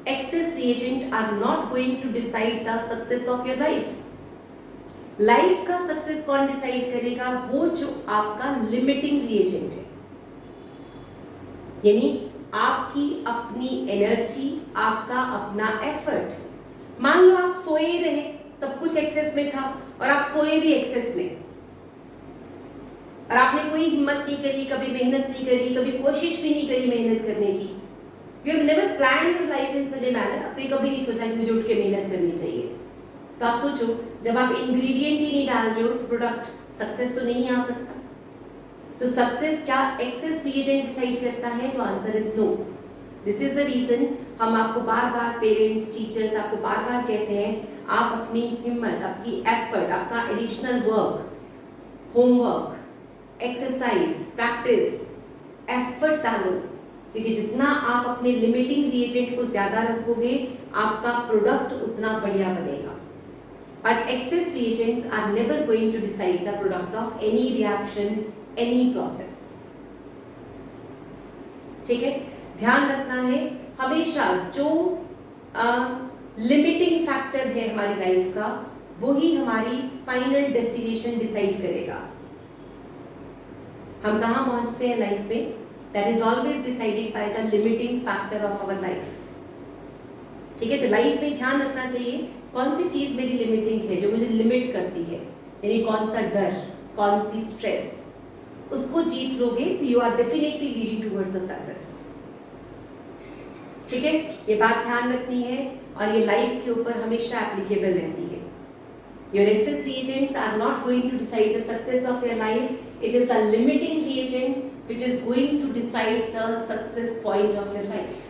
Excess reagent are not going to decide the success of your life. Life का सक्सेस कौन डिसाइड करेगा? वो जो आपका लिमिटिंग रिएजेंट है, यानी आपकी अपनी एनर्जी, आपका अपना एफर्ट। मान लो आप सोए रहे, सब कुछ एक्सेस में था और आप सोए भी एक्सेस में, और आपने कोई हिम्मत नहीं करी, कभी मेहनत नहीं करी, कभी कोशिश भी नहीं करी मेहनत करने की। You have never planned your life in such a manner. आपने कभी नहीं सोचा कि मुझे उठ के मेहनत करनी चाहिए। तो आप सोचो, जब आप इंग्रेडिएंट ही नहीं डाल रहे हो तो प्रोडक्ट सक्सेस तो नहीं आ सकता। तो सक्सेस क्या एक्सेस रिएजेंट डिसाइड करता है? तो answer is no. This is the reason हम आपको बार बार, पेरेंट्स, टीचर्स आपको बार बार कहते हैं, आप अपनी हिम्मत, आपकी एफर्ट, आपका additional work, homework, exercise, practice, effort डालो, क्योंकि जितना आप अपने लिमिटिंग रिएजेंट को ज्यादा रखोगे, आपका प्रोडक्ट उतना बढ़िया बनेगा। But excess reagents are never going to decide the product of any reaction, any process. ठीक है, ध्यान रखना है हमेशा जो लिमिटिंग फैक्टर है हमारी लाइफ का, वही हमारी फाइनल डेस्टिनेशन डिसाइड करेगा। हम कहाँ पहुंचते हैं लाइफ में, that is always decided by the limiting factor of our life. ठीक है, तो लाइफ में ध्यान रखना चाहिए कौन सी चीज मेरी लिमिटिंग है, जो मुझे लिमिट करती है, यानी कौन सा डर, कौन सी स्ट्रेस, उसको जीत लोगे तो you are definitely leading towards the success. ठीक है, ये बात ध्यान रखनी है और ये लाइफ के ऊपर हमेशा एप्लीकेबल रहती है। Your excess reagents are not going to decide the success of your life, it is the limiting reagent which is going to decide the success point of your life.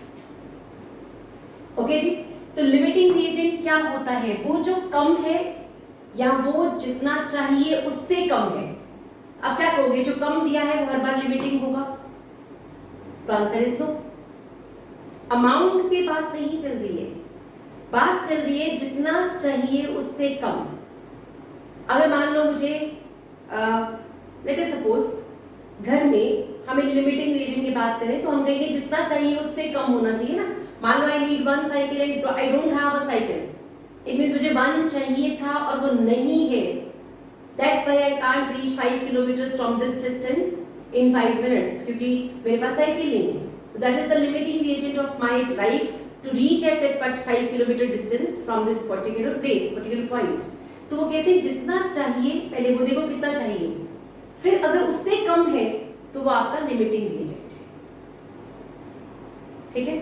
Okay जी, तो लिमिटिंग रिएजेंट क्या होता है? वो जो कम है या वो जितना चाहिए उससे कम है। अब क्या कहोगे, जो कम दिया है वो हर बार लिमिटिंग होगा? तो आंसर इज नो। अमाउंट पे बात नहीं चल रही है, बात चल रही है जितना चाहिए उससे कम। अगर मान लो मुझे लेट अस सपोज घर में हमें लिमिटिंग रीजन की बात करें तो हम कहेंगे जितना चाहिए उससे कम होना चाहिए ना। मान लो I need 1 cycle and I don't have a cycle, it means मुझे 1 चाहिए था और वो नहीं है, that's why I can't reach 5 kilometres from this distance. in 5 minutes क्योंकि मेरे पास साइकिल नहीं है. So that is the limiting reagent of my life to reach at that 5 kilometer distance from this particular place, particular point. तो वो कहते हैं जितना चाहिए पहले वो देखो कितना चाहिए, फिर अगर उससे कम है तो वो आपका लिमिटिंग रिएजेंट है. ठीक है,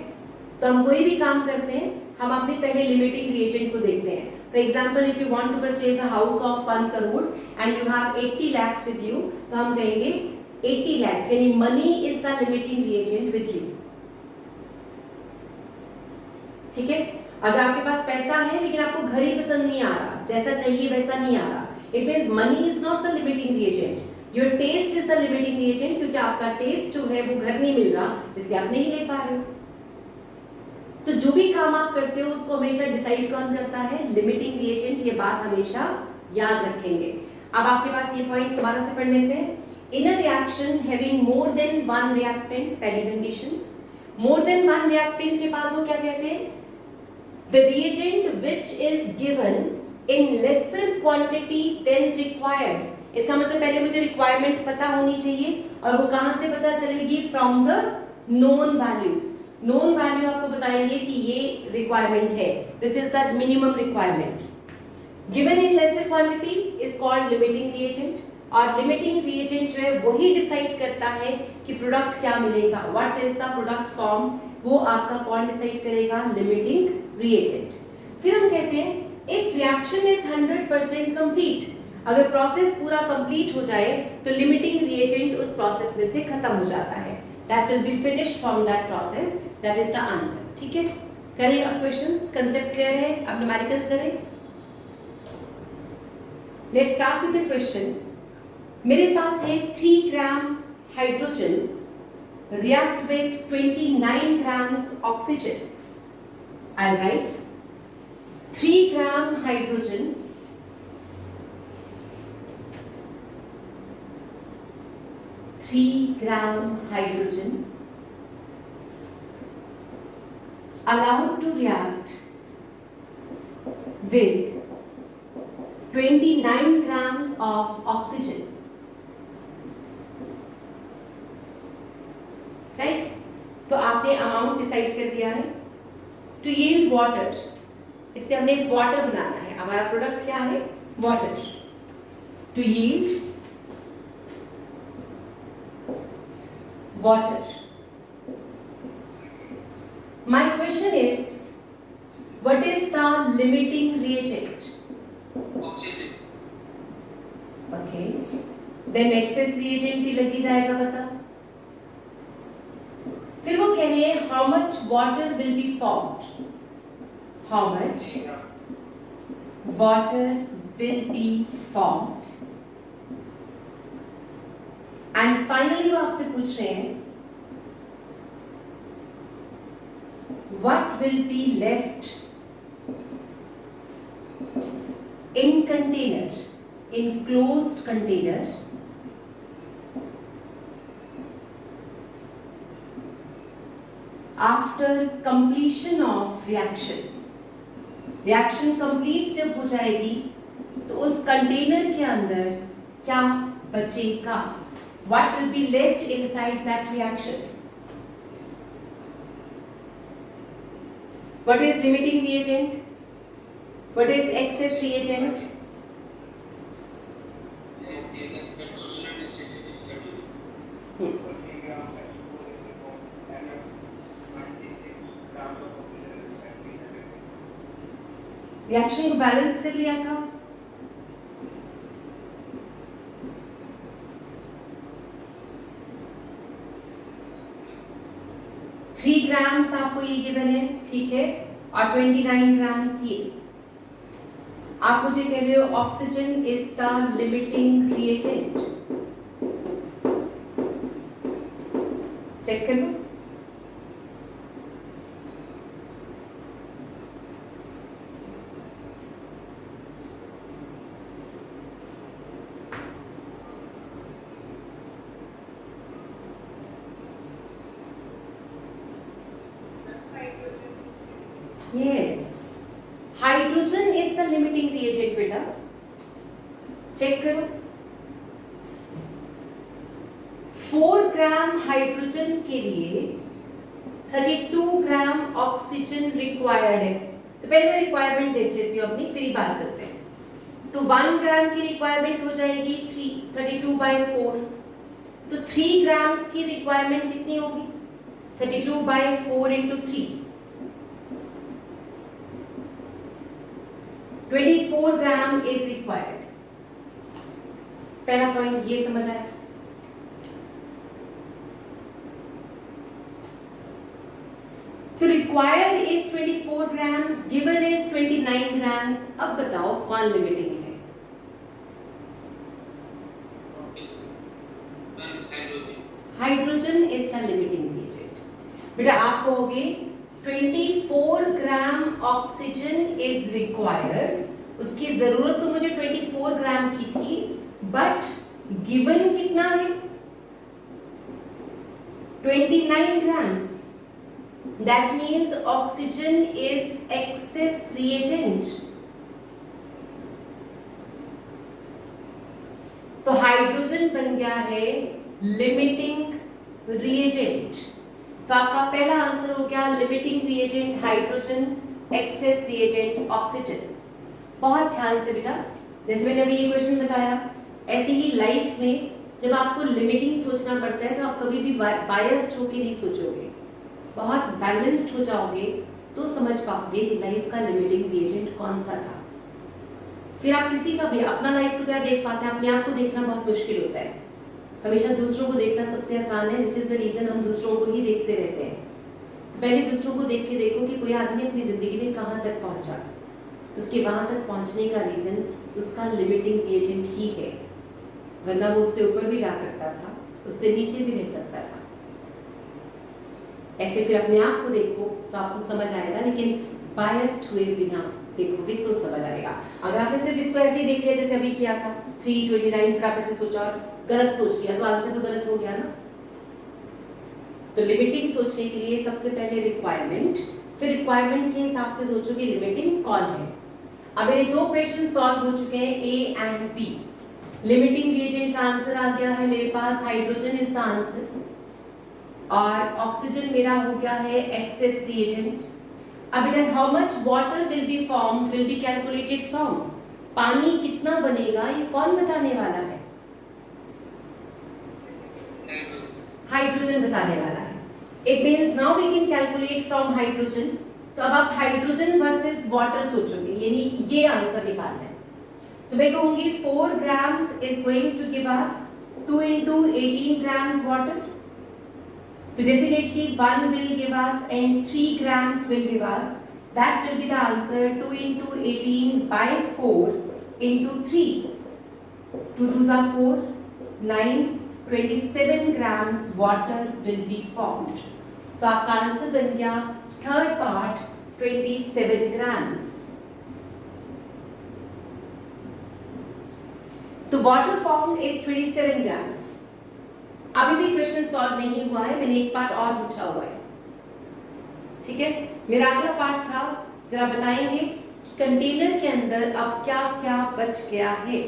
तो हम कोई भी काम करते हैं हम अपने पहले लिमिटिंग रिएजेंट को देखते हैं. For example if you want to purchase a house of 1 crore and you have 80 lakhs with you, तो हम कहेंगे 80 lakhs यानी money is the limiting reagent with you. ठीक है, अगर आपके पास पैसा है लेकिन आपको घर ही पसंद नहीं आ रहा, जैसा चाहिए वैसा नहीं आ रहा, it means money is not the limiting reagent, your test is the limiting reagent, क्योंकि आपका टेस्ट जो है वो घर नहीं मिल रहा इसलिए आप नहीं ले पा रहे हो. तो जो भी काम आप करते हो उसको हमेशा डिसाइड कौन करता है? Limiting reagent. ये बात हमेशा याद रखेंगे. अब आपके पास ये पॉइंट दोबारा से पढ़ लेते हैं. In a reaction having more than one reactant, पहली condition. More than one reactant के बाद वो क्या कहते हैं? The reagent which is given in lesser quantity than required. इसका मतलब पहले मुझे रिक्वायरमेंट पता होनी चाहिए और वो कहां से पता चलेगी? From the known values. Known value आपको बताएंगे कि ये रिक्वायरमेंट है, this is the minimum requirement. Given in lesser quantity is called limiting reagent. और लिमिटिंग रिएजेंट जो है वही डिसाइड करता है कि प्रोडक्ट क्या मिलेगा, what is the product form, वो आपका कौन डिसाइड करेगा? Limiting reagent. फिर हम कहते हैं इफ रिएक्शन इज 100% कंप्लीट, अगर प्रोसेस पूरा कंप्लीट हो जाए तो लिमिटिंग रिएजेंट उस प्रोसेस में से खत्म हो जाता है. That will be finished from that process. That is the answer. ठीक है, करें अब क्वेश्चंस. कंसेप्ट क्लियर है? अब न्यूमेरिकल्स करें. Let's start with the question. मेरे पास है 3 gram hydrogen react with 29 grams oxygen. I'll write 3 gram hydrogen allowed to react with 29 grams of oxygen. Right? तो आपने अमाउंट डिसाइड कर दिया है. टू यील्ड वाटर, इससे हमने वाटर बनाना है. हमारा प्रोडक्ट क्या है? Water. To yield water. My question is, what is the limiting reagent? Oxygen. Okay. Then excess reagent भी लगी जाएगा पता. फिर वो कह रहे हैं how much water will be formed? How much water will be formed? And finally वो आपसे पूछ रहे हैं what will be left in container, in closed container after completion of reaction. Reaction complete जब हो जाएगी तो उस कंटेनर के अंदर क्या बचेगा? What will be left inside that reaction? What is limiting reagent? What is excess reagent? Reaction को बैलेंस कर लिया था. ग्राम्स आपको ये गिवन है, ठीक है, और 29 ग्राम्स ये. आप मुझे कह रहे हो oxygen is the limiting reagent. Check कर लो. Yes, hydrogen is the limiting reagent बेटा. चेक करो. 4 हाइड्रोजन के लिए 32 ग्राम ऑक्सीजन रिक्वायर्ड है। तो पहले मैं रिक्वायरमेंट देख लेती हूँ अपनी, फिर ही बात चलते हैं। तो 1 ग्राम की रिक्वायरमेंट हो जाएगी 32/4। तो 3 ग्राम्स की रिक्वायरमेंट कितनी होगी? 32/4 इंटू 3, 24 ग्राम इज रिक्वायर्ड। पहला पॉइंट ये समझ आया। तो required is 24 grams, given is 29 grams. अब बताओ कौन लिमिटिंग है? Hydrogen is the limiting reagent. बेटा आप कहोगे 24 ग्राम ऑक्सीजन इज रिक्वायर्ड, उसकी जरूरत तो मुझे 24 ग्राम की थी, बट गिवन कितना है? 29 grams. That means oxygen is excess reagent. तो हाइड्रोजन बन गया है लिमिटिंग रिएजेंट। तो आपका पहला आंसर हो गया limiting reagent hydrogen, access reagent oxygen. बहुत ध्यान से बेटा, जैसे मैंने अभी ये क्वेश्चन बताया, ऐसे ही लाइफ में जब आपको लिमिटिंग सोचना पड़ता है तो आप कभी भी बायस्ड होके नहीं सोचोगे, बहुत बैलेंस्ड हो जाओगे तो समझ पाओगे कि लाइफ का लिमिटिंग रिएजेंट कौन सा था। फिर आप किसी का भी अपना लाइफ तो क्या देख पाते हैं, अपने आप को देखना बहुत मुश्किल होता है। हमेशा दूसरों को देखना सबसे आसान है। दिस इज द रीजन हम दूसरों को ही देखते रहते हैं। तो पहले दूसरों को देख के देखो कि कोई आदमी अपनी जिंदगी में कहाँ तक पहुंचा, उसके वहां तक पहुंचने का रीजन उसका लिमिटिंग रिएजेंट ही है, वरना वो उससे ऊपर भी जा सकता था, उससे नीचे भी रह सकता था। ऐसे फिर अपने आप को देखो तो आपको समझ आएगा, लेकिन बायस्ड हुए बिना देखोगे तो समझ आएगा। अगर आपने सिर्फ इसको ऐसे ही देख लिया जैसे अभी किया था 329, फिर आपने से सोचा और गलत सोच लिया तो आंसर तो गलत हो गया ना। तो लिमिटिंग सोचने के लिए सबसे पहले रिक्वायरमेंट, फिर रिक्वायरमेंट के हिसाब से सोचो कि लिमिटिंग कौन है। अब मेरे दो क्वेश्चन सॉल्व हो चुके हैं, A and B. Limiting reagent का आंसर आ गया है मेरे पास, हाइड्रोजन इज द आंसर, और ऑक्सीजन मेरा हो गया है एक्सेस रिएजेंट। अब बेटा how much water will be formed will be calculated from, पानी कितना बनेगा ये कौन बताने वाला है? हाइड्रोजन बताने वाला है। It means now we can calculate from hydrogen. तो अब आप हाइड्रोजन वर्सेस वाटर सोचोगे, यानी ये आंसर निकालना है। तो मैं कहूंगी 4 grams is going to give us 2 into 18 grams water. So definitely 1 will give us and 3 grams will give us. That will be the answer. 2 into 18/4 into 3. 2 2s are 4, 9, 27 grams water will be formed. तो आपका आंसर बन गया थर्ड पार्ट 27 grams. तो वाटर फॉर्म्ड इज 27 grams. अभी भी क्वेश्चन सॉल्व नहीं हुआ है, मैंने एक पार्ट और पूछा हुआ है, ठीक है। मेरा अगला पार्ट था, जरा बताएंगे कि कंटेनर के अंदर अब क्या क्या बच गया है।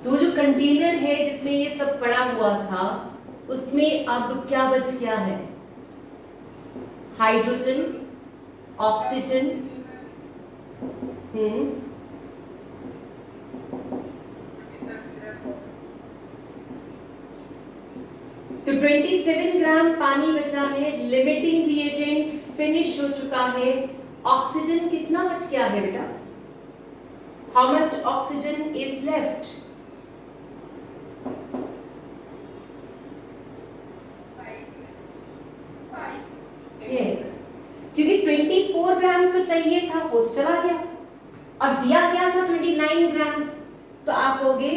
तो जो कंटेनर है जिसमें ये सब पड़ा हुआ था, उसमें अब क्या बच गया है? हाइड्रोजन, ऑक्सीजन, तो 27 ग्राम पानी बचा है, लिमिटिंग रिएजेंट फिनिश हो चुका है। ऑक्सीजन कितना बच गया है बेटा? How much oxygen is left? 5. Yes, क्योंकि 24 ग्राम्स तो चाहिए था, वो तो चला गया और दिया गया था 29 ग्राम्स। तो आप कहोगे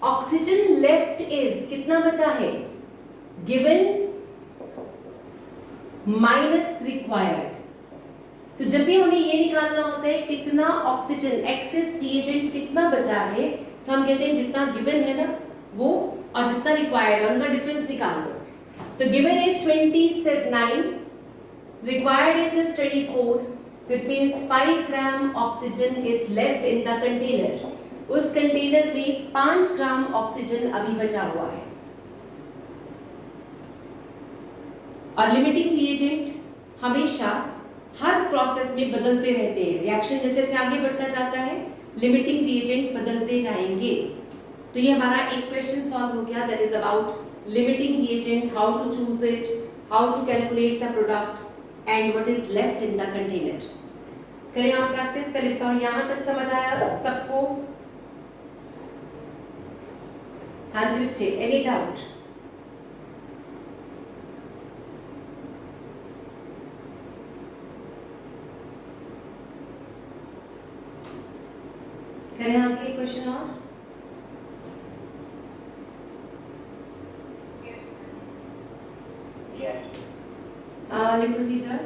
ऑक्सीजन लेफ्ट इज कितना बचा है? Given minus required. तो जब भी हमें ये निकालना होता है कितना ऑक्सीजन एक्सेस रिएजेंट कितना बचा है, तो हम कहते हैं जितना गिवन है ना वो और जितना रिक्वायर्ड है उनका डिफरेंस निकाल दो। तो given is 29, required is just 24, तो it means 5 gram oxygen is left in the container. उस कंटेनर में 5 ग्राम ऑक्सीजन अभी बचा हुआ है। और लिमिटिंग रिएजेंट हमेशा हर प्रोसेस में बदलते रहते हैं, रिएक्शन जैसे जैसे आगे बढ़ता जाता है लिमिटिंग रिएजेंट बदलते जाएंगे। तो ये हमारा एक क्वेश्चन सॉल्व हो गया, that is about limiting reagent, how to choose it, how to calculate the product and what is left in the container. करें आप प्रैक्टिस, पहले तो यहां तक समझ आया सबको? हाँ जी बच्चे, एनी डाउट? करें आगे क्वेश्चन और? लिखो जी sir.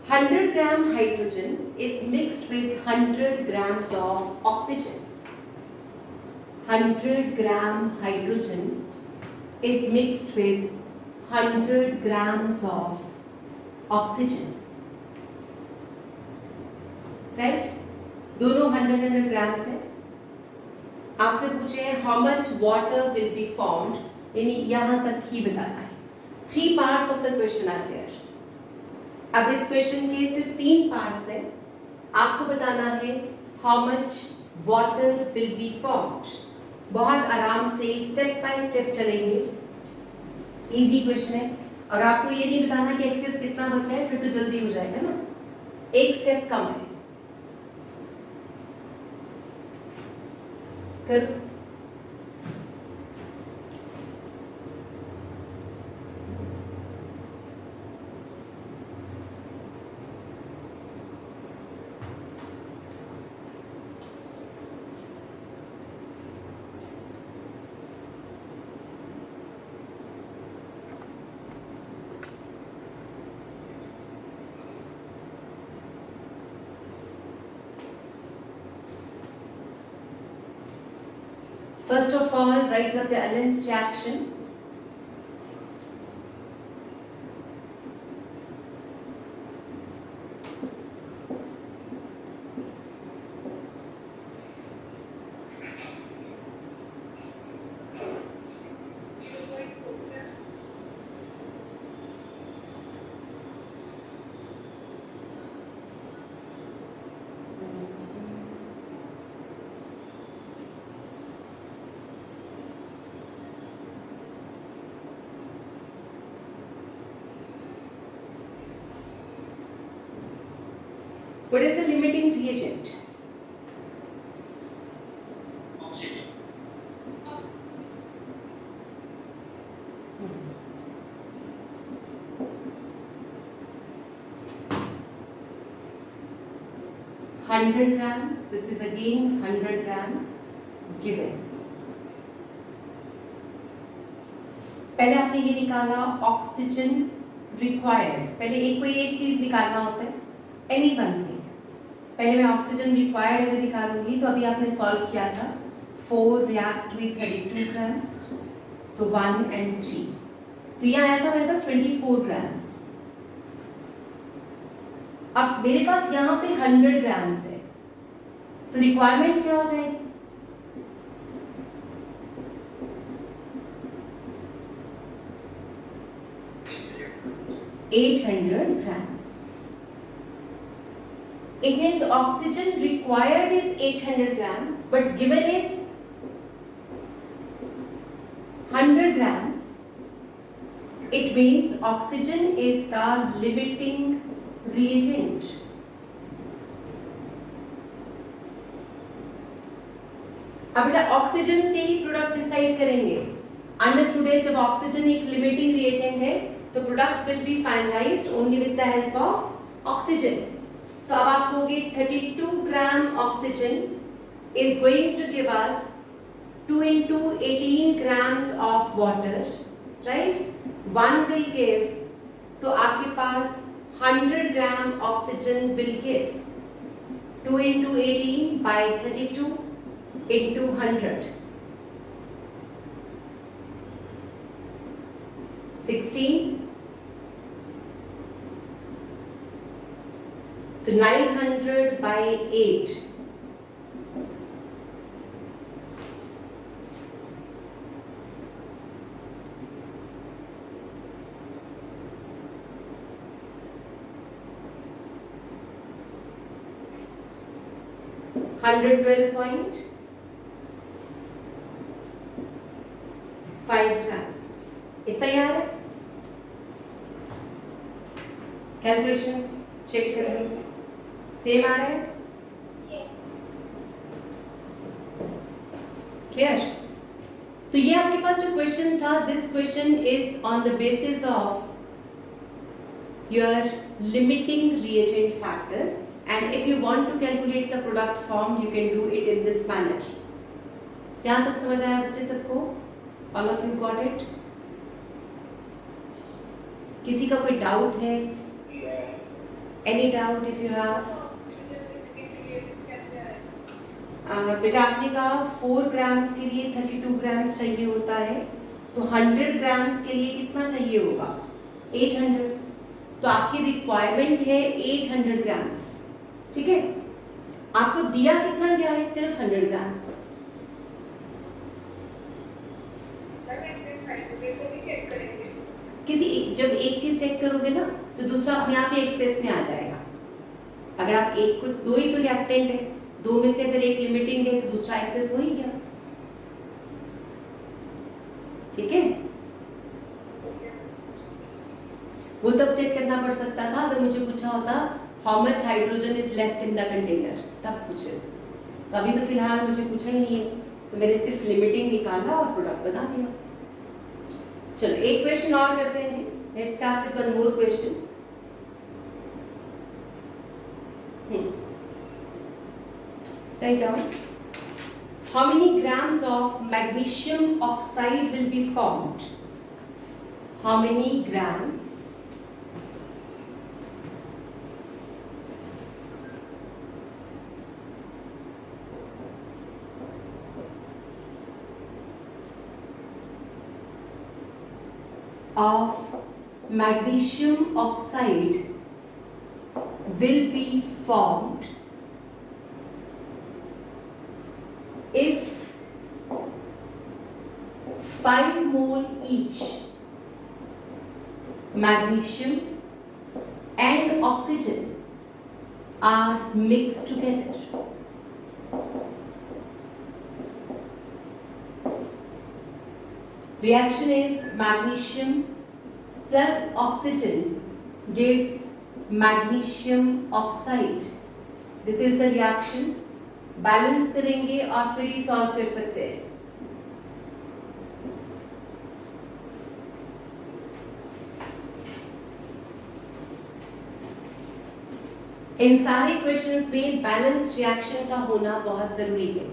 100 gram hydrogen is mixed with 100 grams of oxygen. 100 gram hydrogen is mixed with 100 grams of oxygen. Right? दोनों 100 grams है। आपसे पूछे हैं how much water will be formed, यानी यहां तक ही बताना है। 3 parts of the question are there. अब इस क्वेश्चन के सिर्फ 3 पार्ट्स हैं। आपको बताना है how much water will be formed. बहुत आराम से स्टेप बाय स्टेप चलेंगे, इजी क्वेश्चन है। अगर आपको ये नहीं बताना कि एक्सेस कितना बचा है फिर तो जल्दी हो जाएगा ना, एक स्टेप कम है। करो। First of all, write the balanced reaction. What is the limiting reagent? Oxygen. 100 grams. This is again 100 grams given. पहले आपने ये निकाला ऑक्सीजन रिक्वायर्ड। पहले एक कोई एक चीज निकालना होता है, एनी वन थिंग। पहले मैं ऑक्सीजन रिक्वायर्ड अगर निकालूंगी तो अभी आपने सॉल्व किया था 4 रिएक्ट विद 32 ग्राम्स, तो 1 and 3, तो यहाँ आया था मेरे पास 24 ग्राम्स। अब मेरे पास यहाँ पे 100 ग्राम्स है, तो रिक्वायरमेंट क्या हो जाएगी? 800 grams. It means oxygen required is 800 grams, but given is 100 grams. It means oxygen is the limiting reagent. अब बेटा ऑक्सीजन से ही प्रोडक्ट डिसाइड करेंगे। अंडरस्टूड है, जब ऑक्सीजन एक लिमिटिंग रिएजेंट है तो product will be finalised only with the help of oxygen. तो अब आप कहोगे 32 gram oxygen is going to give us 2 into 18 grams of water, right? 1 will give, तो आपके पास 100 gram oxygen will give 2 into 18 by 32 into 100, 16, तो 900 by 8, 112.5 grams. इतना ही आ रहा है. कैलकुलेशंस चेक कर लो. सेम आ रहा है. क्लियर? तो ये आपके पास जो क्वेश्चन था, this question is on the basis of your limiting reagent factor, and if you want to calculate the product form you can do it in this manner. यहाँ तक समझ आया बच्चे सबको? All of you got it? किसी का कोई डाउट है? Any doubt if you have? बेटा आपने कहा 4 ग्राम्स के लिए 32 ग्राम्स चाहिए होता है, तो 100 ग्राम्स के लिए कितना चाहिए होगा? 800. तो आपकी रिक्वायरमेंट है 800 ग्राम्स. ठीक है, आपको दिया कितना गया है? सिर्फ 100 ग्राम्स. जब एक चीज चेक करोगे ना तो दूसरा अपने आप ही एक्सेस में आ जाएगा. अगर आप एक को, दो ही तो रिएक्टेंट है, दो में से अगर एक लिमिटिंग है तो दूसरा एक्सेस हो ही गया. ठीक है, वो तब चेक करना पड़ सकता था अगर मुझे पूछा होता how much hydrogen is left in the container, तब पूछे. तो अभी तो फिलहाल मुझे पूछा ही नहीं है, तो मैंने सिर्फ लिमिटिंग निकाला और प्रोडक्ट बना दिया. चलो एक क्वेश्चन और करते हैं जी. Let's start with one more question. Write down. How many grams of magnesium oxide will be formed? How many grams of magnesium oxide will be formed if 5 mole each magnesium and oxygen are mixed together. Reaction is magnesium plus oxygen gives magnesium oxide. This is the reaction. Balance करेंगे और फिर ही सॉल्व कर सकते हैं. इन सारे क्वेश्चंस में बैलेंस रिएक्शन का होना बहुत जरूरी है.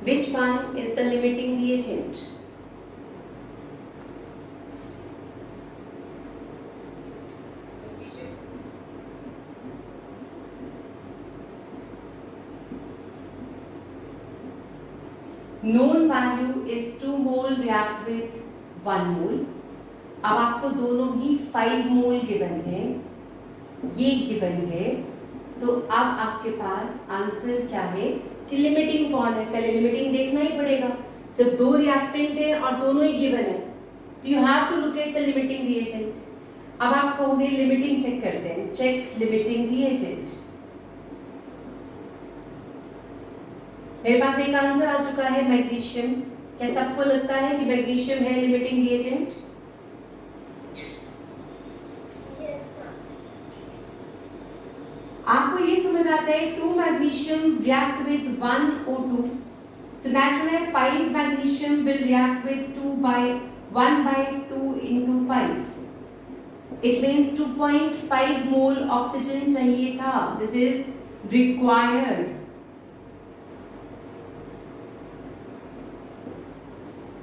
Which one is the limiting reagent? Known value is 2 mole react with 1 mole. अब आपको दोनों ही 5 मोल गिवन है, ये गिवन है, तो अब आपके पास आंसर क्या है कि लिमिटिंग कौन है. पहले लिमिटिंग देखना ही पड़ेगा. जब दो रिएक्टेंट है और दोनों ही गिवन है तो you have to look at the limiting reagent. अब आप कहोगे लिमिटिंग चेक करते हैं. Check limiting reagent. मेरे पास एक आंसर आ चुका है मैग्नीशियम. क्या सबको लगता है कि मैग्नीशियम है लिमिटिंग रिएजेंट? आपको ये समझ आता है 2 मैग्नीशियम रिएक्ट विद 1 O2, तो नेचुरल है 5 magnesium will react with 1/2 into 5. It means 2.5 mole oxygen चाहिए था. This is required.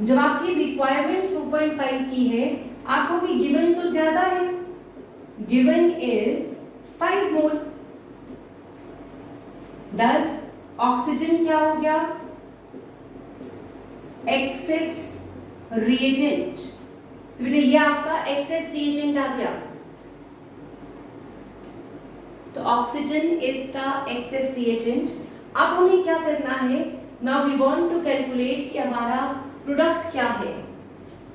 जब आपकी रिक्वायरमेंट 4.5 की है, आपको भी गिवन तो ज्यादा है. गिवन इज 5 मोल. दस ऑक्सीजन क्या हो गया, एक्सेस रिएजेंट। तो बेटा ये आपका एक्सेस रिएजेंट आ गया। तो oxygen is the excess reagent. अब हमें क्या करना है, now we want to calculate कि हमारा प्रोडक्ट क्या है।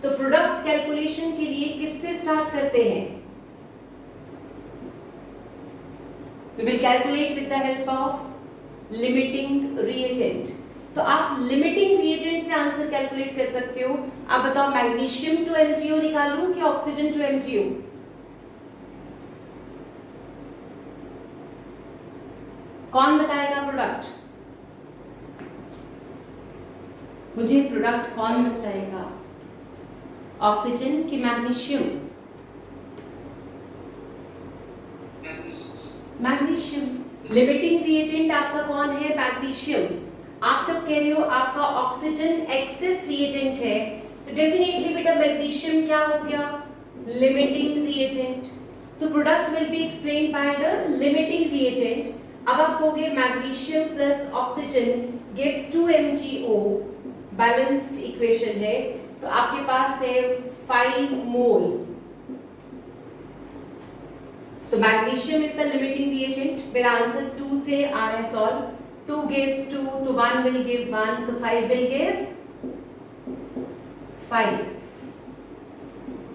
तो प्रोडक्ट कैलकुलेशन के लिए किससे स्टार्ट करते हैं, we will calculate with the help of limiting reagent. तो आप लिमिटिंग रिएजेंट से आंसर कैलकुलेट कर सकते हो। आप बताओ मैग्नीशियम टू एमजीओ निकालूं कि ऑक्सीजन टू एमजीओ, कौन बताएगा प्रोडक्ट, मुझे प्रोडक्ट कौन बताएगा, ऑक्सीजन की मैग्नीशियम, मैग्नीशियम। लिमिटिंग रिएजेंट आपका कौन है, मैग्नीशियम। आप जब कह रहे हो आपका ऑक्सीजन एक्सेस रिएजेंट है तो डेफिनेटली बेटा मैग्नीशियम क्या हो गया, लिमिटिंग रिएजेंट। तो product will be explained bye the limiting reagent. अब आप कहोगे magnesium plus oxygen gives 2 MgO, balanced equation है। तो आपके पास है 5 मोल। तो magnesium is the limiting reagent. मेरा आंसर 2 से आ रहा है सॉल्व। 2 gives 2, तो 1 will give 1, तो 5 will give 5।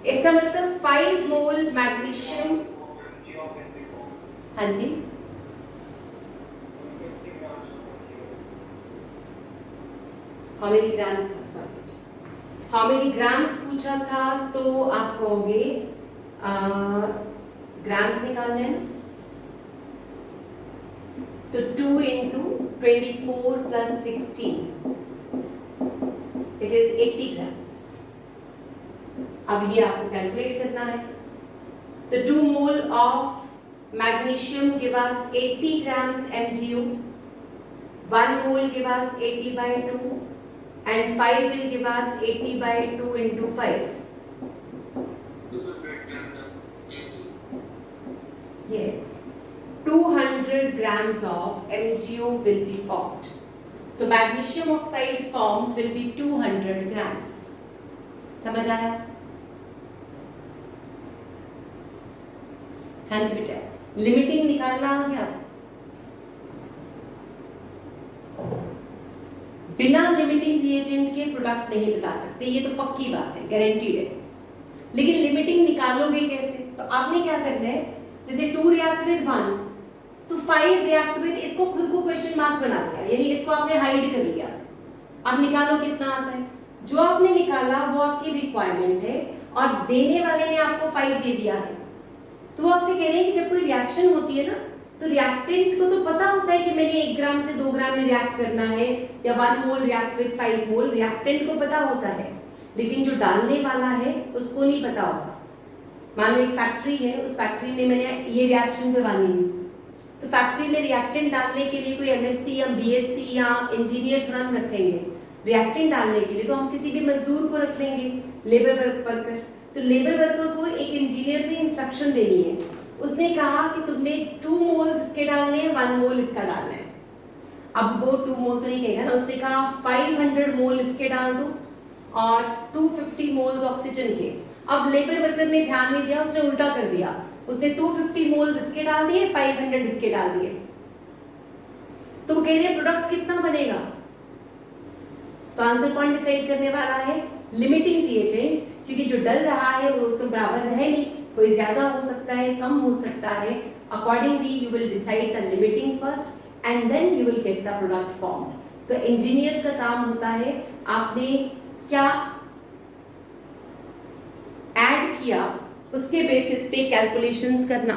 इसका मतलब 5 मोल मैग्नीशियम, हाँ जी, हाउ मेनी ग्राम्स था, सॉरी हाउ मेनी ग्राम्स पूछा था, तो आप कहोगे ग्राम्स निकालने हैं। तो 2 into 24 plus 16, it is 80 grams। अब ये आपको कैलकुलेट करना है। तो 2 mole of magnesium give us 80 grams MgO, 1 mole give us 80 by 2, and 5 will give us 80 by 2 into 5. Yes, 200 grams of MgO will be formed. तो magnesium oxide formed will be 200 grams। समझ आया? हाँ जी बेटा, लिमिटिंग निकालना आ गया। बिना लिमिटिंग रिएजेंट के प्रोडक्ट नहीं बता सकते, ये तो पक्की बात है, गारंटीड है। लेकिन लिमिटिंग निकालोगे कैसे? तो आपने क्या करना है, जैसे 2 रिएक्ट विद 1 तो 5 रिएक्ट विद, इसको खुद को क्वेश्चन मार्क बना दिया, यानी इसको आपने हाइड कर लिया। अब निकालो कितना आता है। जो आपने निकाला वो आपकी रिक्वायरमेंट है और देने वाले ने आपको 5 दे दिया है। तो वो आपसे कह रहे हैं कि जब कोई रिएक्शन होती है ना, तो रिएक्टेंट को तो पता होता है कि मैंने 1 ग्राम से 2 ग्राम में रिएक्ट करना है, या 1 मोल रिएक्ट विद 5 मोल, रिएक्टेंट को पता होता है, लेकिन जो डालने वाला है उसको नहीं पता होता। मान लो एक फैक्ट्री है, उस फैक्ट्री में मैंने ये रिएक्शन करवानी है, तो फैक्ट्री में रिएक्टेंट डालने के लिए कोई एमएससी या बीएससी या इंजीनियर थोड़ा हम रखेंगे। रिएक्टेंट डालने के लिए तो हम किसी भी मजदूर को रख लेंगे, लेबर वर्कर। तो लेबर वर्कर को एक इंजीनियर ने इंस्ट्रक्शन देनी है, उसने कहा कि तुमने 2 मोल्स इसके डालने हैं, 1 मोल इसका डालना है। अब वो 2 मोल तो नहीं कहेगा ना, उसने कहा 500 मोल इसके डाल दो और 250 मोल्स ऑक्सीजन के। अब लेबर वर्कर ने ध्यान नहीं दिया, उसने उल्टा कर दिया, उसने 250 मोल्स इसके डाल दिए, 500 इसके डाल दिए। तो वो कह रहे हैं प्रोडक्ट कितना बनेगा। तो आंसर कौन डिसाइड करने वाला है, लिमिटिंग रिएजेंट, क्योंकि जो डल रहा है वो तो बराबर है नहीं, कोई ज्यादा हो सकता है, कम हो सकता है। Accordingly you will decide the limiting first and then you will get the product formed. तो इंजीनियर्स का काम होता है आपने क्या ऐड किया उसके बेसिस पे कैलकुलेशंस करना।